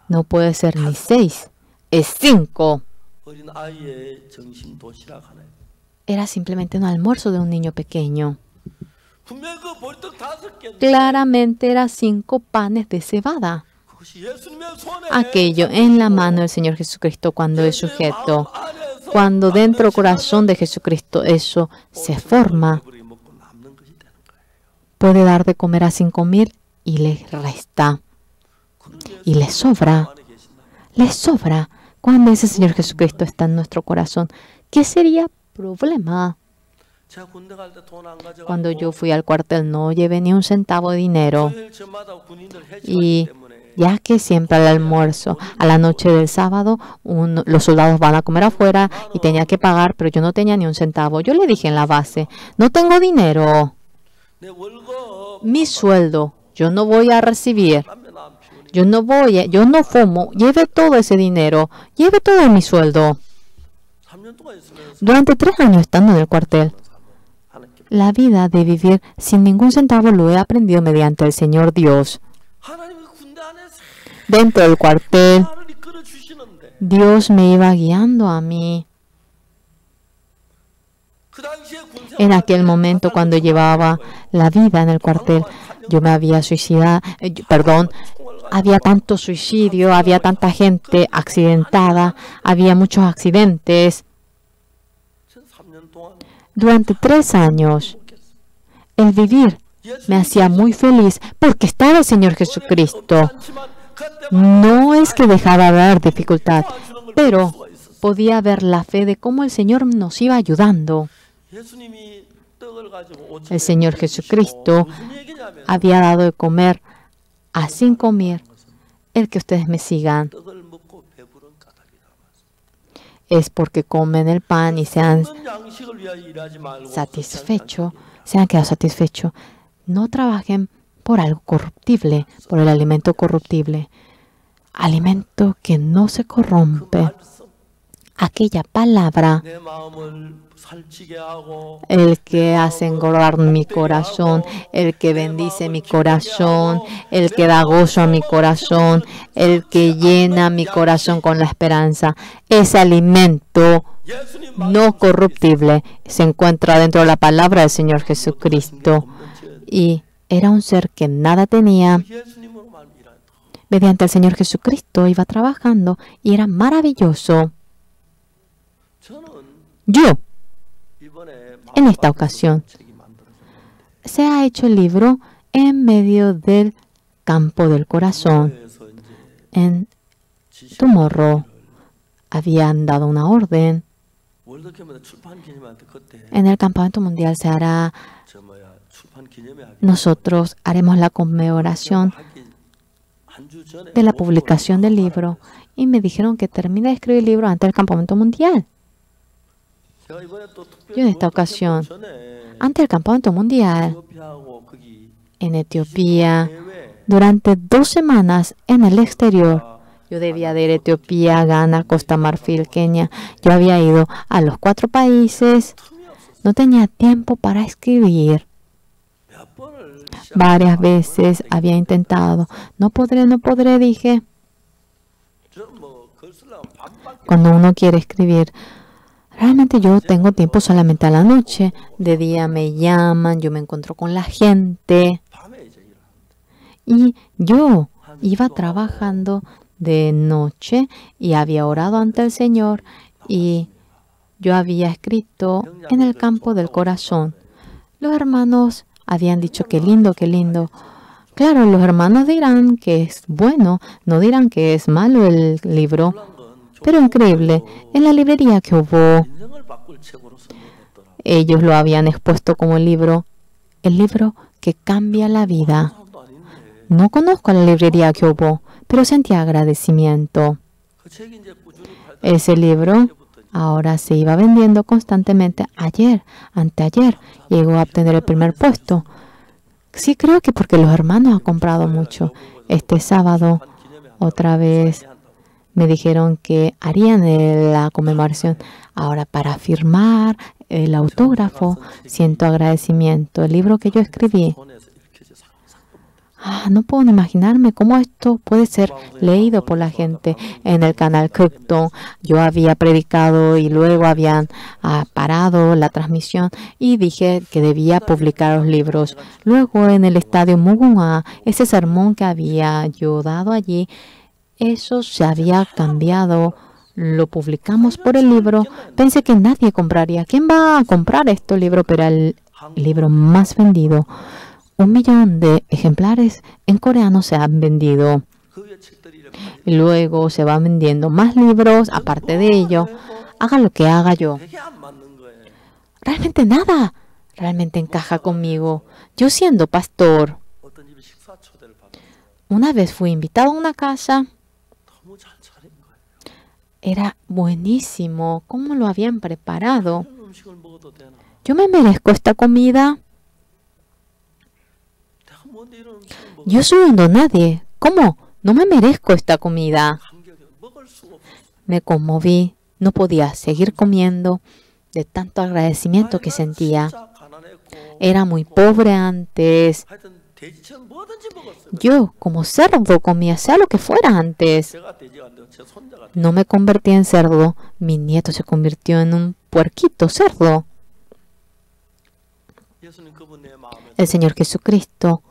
No puede ser ni 6, es 5. Era simplemente un almuerzo de un niño pequeño. Claramente era 5 panes de cebada. Aquello en la mano del Señor Jesucristo cuando es sujeto. Cuando dentro del corazón de Jesucristo eso se forma, puede dar de comer a 5,000 y les resta. Y les sobra. Les sobra. Cuando ese Señor Jesucristo está en nuestro corazón, ¿qué sería problema? 제가 군대 갈 때 돈 안 가져가고 Cuando yo fui al cuartel no llevé ni un centavo de dinero. 토요일 저마다 군인들 해지하기 Y 때문에 ya que siempre al almuerzo, a la noche del sábado, los soldados van a comer afuera y tenía que pagar, pero yo no tenía ni un centavo. Yo le dije en la base, no tengo dinero. 내 월급 Mi sueldo, yo no voy a recibir. 담배 안 피우니 Yo no fumo. Lleve todo ese dinero. Lleve todo mi sueldo. 3년 동안 있으면서 Durante 3 años estando en el cuartel, 하나님께 la vida de vivir sin ningún centavo lo he aprendido mediante el Señor Dios. 하나님이 군대 안에서 Dentro del cuartel, 나를 이끌어 주시는데 Dios me iba guiando a mí. 그 당시에 군생 En aquel momento, cuando llevaba la vida en el cuartel, yo me había suicidado, había tanto suicidio, había tanta gente accidentada, había muchos accidentes. 3년 동안 Durante 3 años, el vivir me hacía muy feliz porque estaba el Señor Jesucristo. No es que dejaba de haber dificultad, pero podía ver la fe de cómo el Señor nos iba ayudando. 예수님이 떡을 가지고 El Señor Jesucristo 무슨 얘기냐면 había dado de comer a 5,000. El que ustedes me sigan 떡을 먹고 배부른 까닭이다. es porque comen el pan y se han 먹는 양식을 위하여 일하지 말고 satisfecho, se han quedado satisfechos. No trabajen por algo corruptible, por el alimento corruptible. Alimento que no se corrompe. 말씀, Aquella palabra, 내 마음을 살찌게 하고 el que hace engordar mi corazón, el que bendice mi corazón, el que da gozo a mi corazón, el que llena mi corazón con la esperanza. Ese alimento 예수님 no corruptible se encuentra dentro de la palabra del Señor Jesucristo. Y era un ser que nada tenía. 예수님으로만 일한다. Mediante el Señor Jesucristo iba trabajando y era maravilloso. 저는 Yo, 이번에 en esta ocasión, 책이 만들어졌는데 se ha hecho el libro en medio del campo del corazón. 그래서 이제 En 지시 Tomorrow habían dado una orden. 월드캠프의 출판 기념회한테 그때 En el campamento mundial se hará, 저 뭐야 출판 기념회 하기 nosotros haremos la conmemoración 하기 한 주 전에 de la publicación del libro. Y me dijeron que termine de escribir el libro antes del campamento mundial. 제가 이번에 또 특별히 Yo en esta ocasión, 전에 antes del campamento mundial, 에티오피아하고 거기 en Etiopía, 해외 durante 2 semanas en el exterior, yo debía de ir a Etiopía, Ghana, Costa Marfil, Kenia. Yo había ido a los 4 países. 틈이 없었어요. No tenía tiempo para escribir. 몇 번을 Varias veces había intentado. No podré, dije. 저는 뭐 글 쓰려면 밤밖에 Cuando uno quiere escribir, realmente yo tengo tiempo solamente a la noche. De día me llaman, yo me encuentro con la gente. 밤에 이제 일하는데 Y yo iba trabajando de noche y había orado ante el Señor y yo había escrito en el campo del corazón. Los hermanos habían dicho qué lindo, qué lindo. Claro, los hermanos dirán que es bueno, no dirán que es malo el libro, 놀란 건 pero increíble, en la librería que hubo, 인생을 바꿀 책으로 선정했더라. ellos lo habían expuesto como el libro que cambia la vida. 사람도 아닌데 No conozco la librería que hubo, pero sentía agradecimiento. 그 책이 이제 꾸준히 팔다 Ese libro ahora se iba vendiendo constantemente. Anteayer, llegó a obtener el primer puesto. Sí, creo que porque los hermanos han comprado mucho. Este sábado, otra vez, me dijeron que harían la conmemoración. Ahora, para firmar el autógrafo, siento agradecimiento. El libro que yo escribí. 손에서 이렇게 이제 상급부터 No puedo ni imaginarme cómo esto puede ser leído por la gente en el canal Krypton. Yo había predicado y luego habían parado la transmisión y dije que debía publicar los libros. Luego en el estadio Mugunga, ese sermón que había yo dado allí, eso se había cambiado. Lo publicamos por el libro. Pensé que nadie compraría. ¿Quién va a comprar este libro? Pero el libro más vendido. 1 millón de ejemplares en coreano se han vendido. 그 위에 책들이 이렇게 y luego se van vendiendo más libros. Aparte de ello, haga lo que haga yo. 되게 안 맞는 거예요. Realmente nada realmente encaja conmigo. Yo siendo pastor, 어떤 집에 식사 초대를 받았어요. una vez fui invitado a una casa. 너무 잘 차린 거예요. Era buenísimo cómo lo habían preparado. 이런 음식을 먹어도 되나? Yo me merezco esta comida. 내가 뭔데 이런 음식을 먹어? Yo soy un don nadie. ¿Cómo? No me merezco esta comida. 감격이 먹을 수가 없어. Me conmoví. No podía seguir comiendo de tanto agradecimiento que sentía. 진짜 가난했고, Era muy pobre antes. 하여튼 돼지처럼 뭐든지 먹었어요. Yo, como cerdo, comía sea lo que fuera antes. 제가 돼지가 안 되고 제 손자가 No me convertí en cerdo. Mi nieto se convirtió en un puerquito cerdo. 예수님 그분 내 마음에 El Señor Jesucristo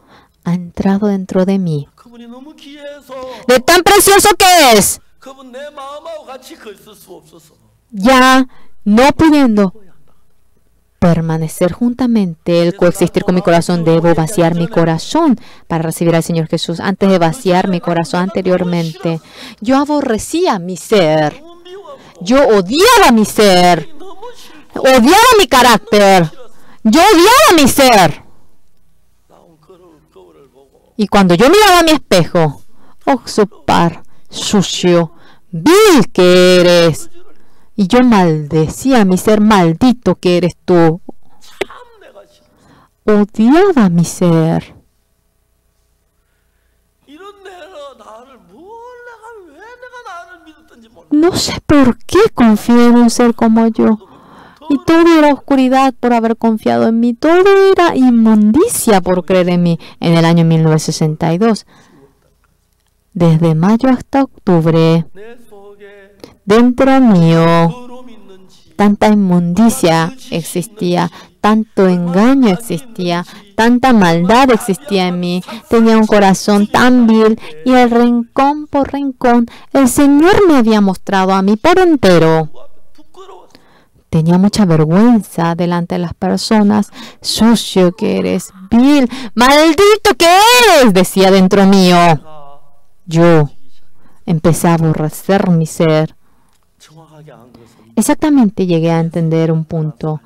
ha entrado dentro de mí. 그분이 너무 귀해서 De tan precioso que es, 그분 내 마음하고 같이 그 있을 수 없어서 ya no pudiendo permanecer juntamente, el coexistir con mi corazón, debo vaciar mi corazón para recibir al Señor Jesús. Antes de vaciar mi corazón anteriormente, yo aborrecía mi ser, 너무 미워하고 yo odiaba mi ser, 너무 싫고 odiaba mi carácter, yo odiaba mi ser. 나온 거울을 보고 Y cuando yo miraba a mi espejo, oh, sopar, sucio, vil que eres. Y yo maldecía a mi ser, maldito que eres tú. 참 내가 싫어. Odiaba a mi ser. 이런 내가 나를 왜 내가 나를 믿었던지 몰라. No sé por qué confié en un ser como yo. Y todo era oscuridad por haber confiado en mí. Todo era inmundicia por creer en mí. En el año 1962, desde mayo hasta octubre, 내 속에 dentro mío, 더러움 있는지 tanta inmundicia existía, tanto engaño existía, tanta maldad existía en mí. Tenía un corazón tan vil y el rincón por rincón el Señor me había mostrado a mí por entero. 부끄러웠어. Tenía mucha vergüenza delante de las personas. Sucio que eres, vil, maldito que eres, decía dentro mío. Yo empecé a aborrecer mi ser. 정확하게 안 것은 Exactamente llegué a entender un punto.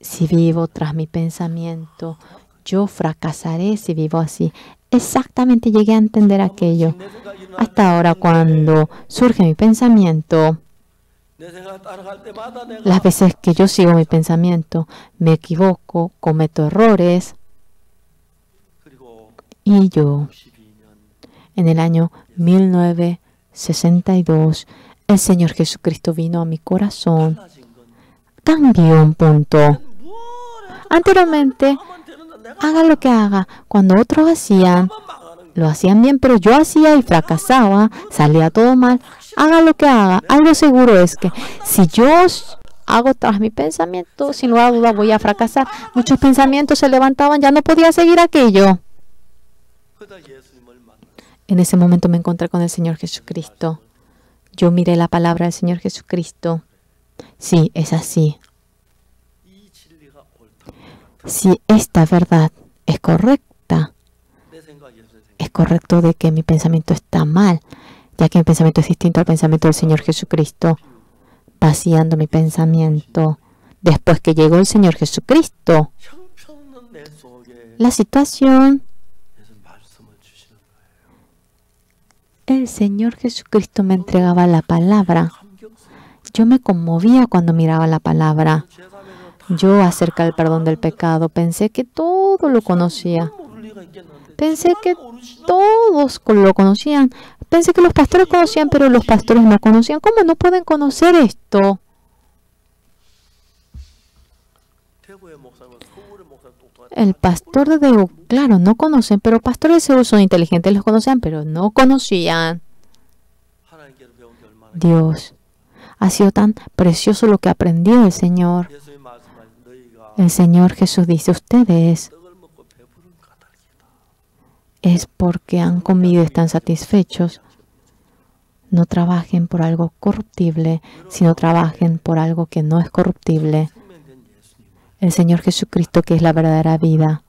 Si vivo tras mi pensamiento, yo fracasaré si vivo así. Exactamente llegué a entender aquello. 내 생각 일어날 Hasta ahora, cuando surge mi pensamiento, 내 생각 따라갈 때마다 내가 las veces que yo sigo mi pensamiento, me equivoco, cometo errores. 그리고 Y yo, 12년 en el año 1962, el Señor Jesucristo vino a mi corazón. 달라진 건 Cambió un punto. 뭘 해도 Anteriormente, 하면 되는데 내가 haga lo que haga. Cuando otros hacían, 한번 망하는 거야. lo hacían bien, pero yo hacía y fracasaba, salía todo mal. Haga lo que haga. Algo seguro es que si yo hago tras mi pensamiento, sin lugar a duda voy a fracasar. Muchos pensamientos se levantaban, ya no podía seguir aquello. 그러다 예수님을 만나. En ese momento me encontré con el Señor Jesucristo. Yo miré la palabra del Señor Jesucristo. Sí, es así. 이 진리가 옳다. Si esta verdad es correcta, 내 생각이 예수의 생각. es correcto de que mi pensamiento está mal, ya que mi pensamiento es distinto al pensamiento del Señor Jesucristo, vaciando mi pensamiento. Después que llegó el Señor Jesucristo, 형편없는 내 속에 la situación, 예수 말씀을 주시는 거예요. el Señor Jesucristo me entregaba la palabra. 감격스러워. Yo me conmovía cuando miraba la palabra. 제사면은 Yo acerca del perdón del pecado pensé que todo lo conocía. 모를 리가 있겠는데. Pensé que 모르시는 todos lo conocían. Pensé que los pastores conocían, pero los pastores no conocían. ¿Cómo no pueden conocer esto? 대구의 목사님은 서울의 목사님 똑똑한. El pastor de Daegu, claro, no conocen, pero pastores de Seúl son inteligentes, los conocían, pero no conocían. 하나님께서 배운 게 얼마나. Dios, ha sido tan precioso lo que aprendió el Señor. 예수님 말씀하신 너희가 El Señor Jesús dice, ustedes 떡을 먹고 배부른 까닭이다. es porque han comido y están satisfechos. No trabajen por algo corruptible, sino trabajen por algo que no es corruptible. 생명된 예수님. El Señor Jesucristo, que es la verdadera vida.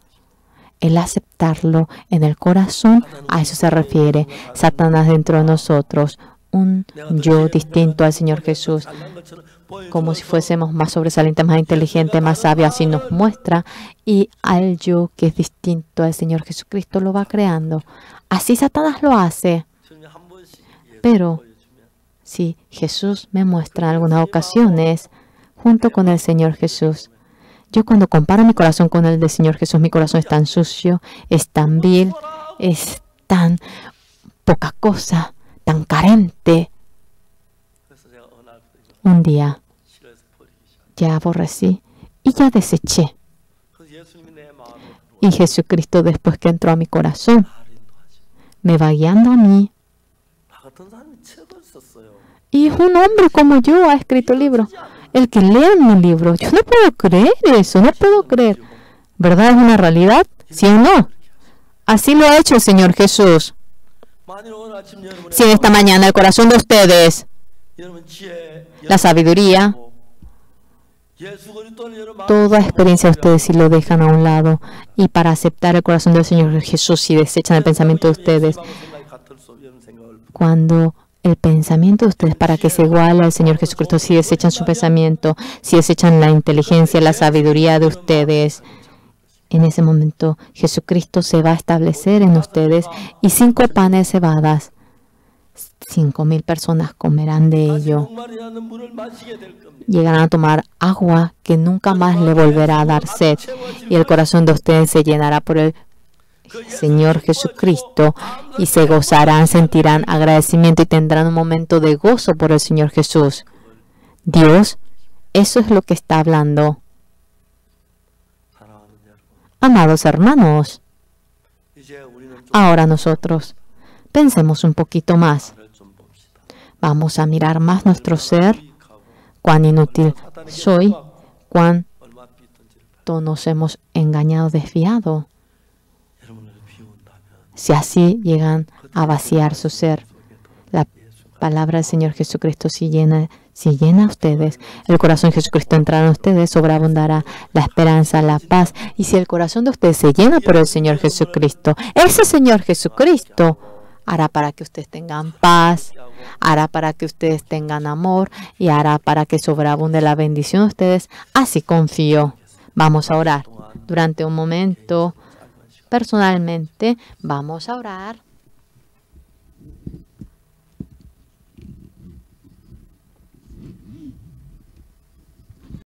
el aceptarlo en el corazón, a eso se refiere. Satanás dentro de nosotros, un yo distinto al Señor Jesús, como si fuésemos más sobresalientes, más inteligentes, más sabios, así nos muestra, y al yo que es distinto al Señor Jesucristo lo va creando. Así Satanás lo hace. Pero si Jesús me muestra en algunas ocasiones, junto con el Señor Jesús, yo cuando comparo mi corazón con el del Señor Jesús, mi corazón es tan sucio, es tan vil, es tan poca cosa, tan carente. Un día ya aborrecí y ya deseché. Y Jesucristo, después que entró a mi corazón, me va guiando a mí. Y un hombre como yo ha escrito libros. El que lea mi libro, yo no puedo creer eso, no puedo creer. ¿Verdad? ¿Es una realidad? ¿Sí o no? Así lo ha hecho el Señor Jesús. Si esta mañana el corazón de ustedes, la sabiduría, toda experiencia de ustedes, si lo dejan a un lado, y para aceptar el corazón del Señor Jesús, si desechan el pensamiento de ustedes, cuando el pensamiento de ustedes para que se iguale al Señor Jesucristo, si desechan su pensamiento, si desechan la inteligencia, la sabiduría de ustedes, en ese momento Jesucristo se va a establecer en ustedes y 5 panes de cebadas, 5,000 personas comerán de ello. Llegarán a tomar agua que nunca más le volverá a dar sed, y el corazón de ustedes se llenará por el Señor Jesucristo y se gozarán, sentirán agradecimiento y tendrán un momento de gozo por el Señor Jesús. Dios, eso es lo que está hablando. Amados hermanos, ahora nosotros pensemos un poquito más. Vamos a mirar más nuestro ser, cuán inútil soy, cuánto nos hemos engañado, desviado. Si así llegan a vaciar su ser, la palabra del Señor Jesucristo si llena a ustedes, el corazón de Jesucristo entrará en ustedes, sobreabundará la esperanza, la paz. Y si el corazón de ustedes se llena por el Señor Jesucristo, ese Señor Jesucristo hará para que ustedes tengan paz, hará para que ustedes tengan amor y hará para que sobreabunde la bendición de ustedes. Así confío. Vamos a orar durante un momento. Personalmente, vamos a orar.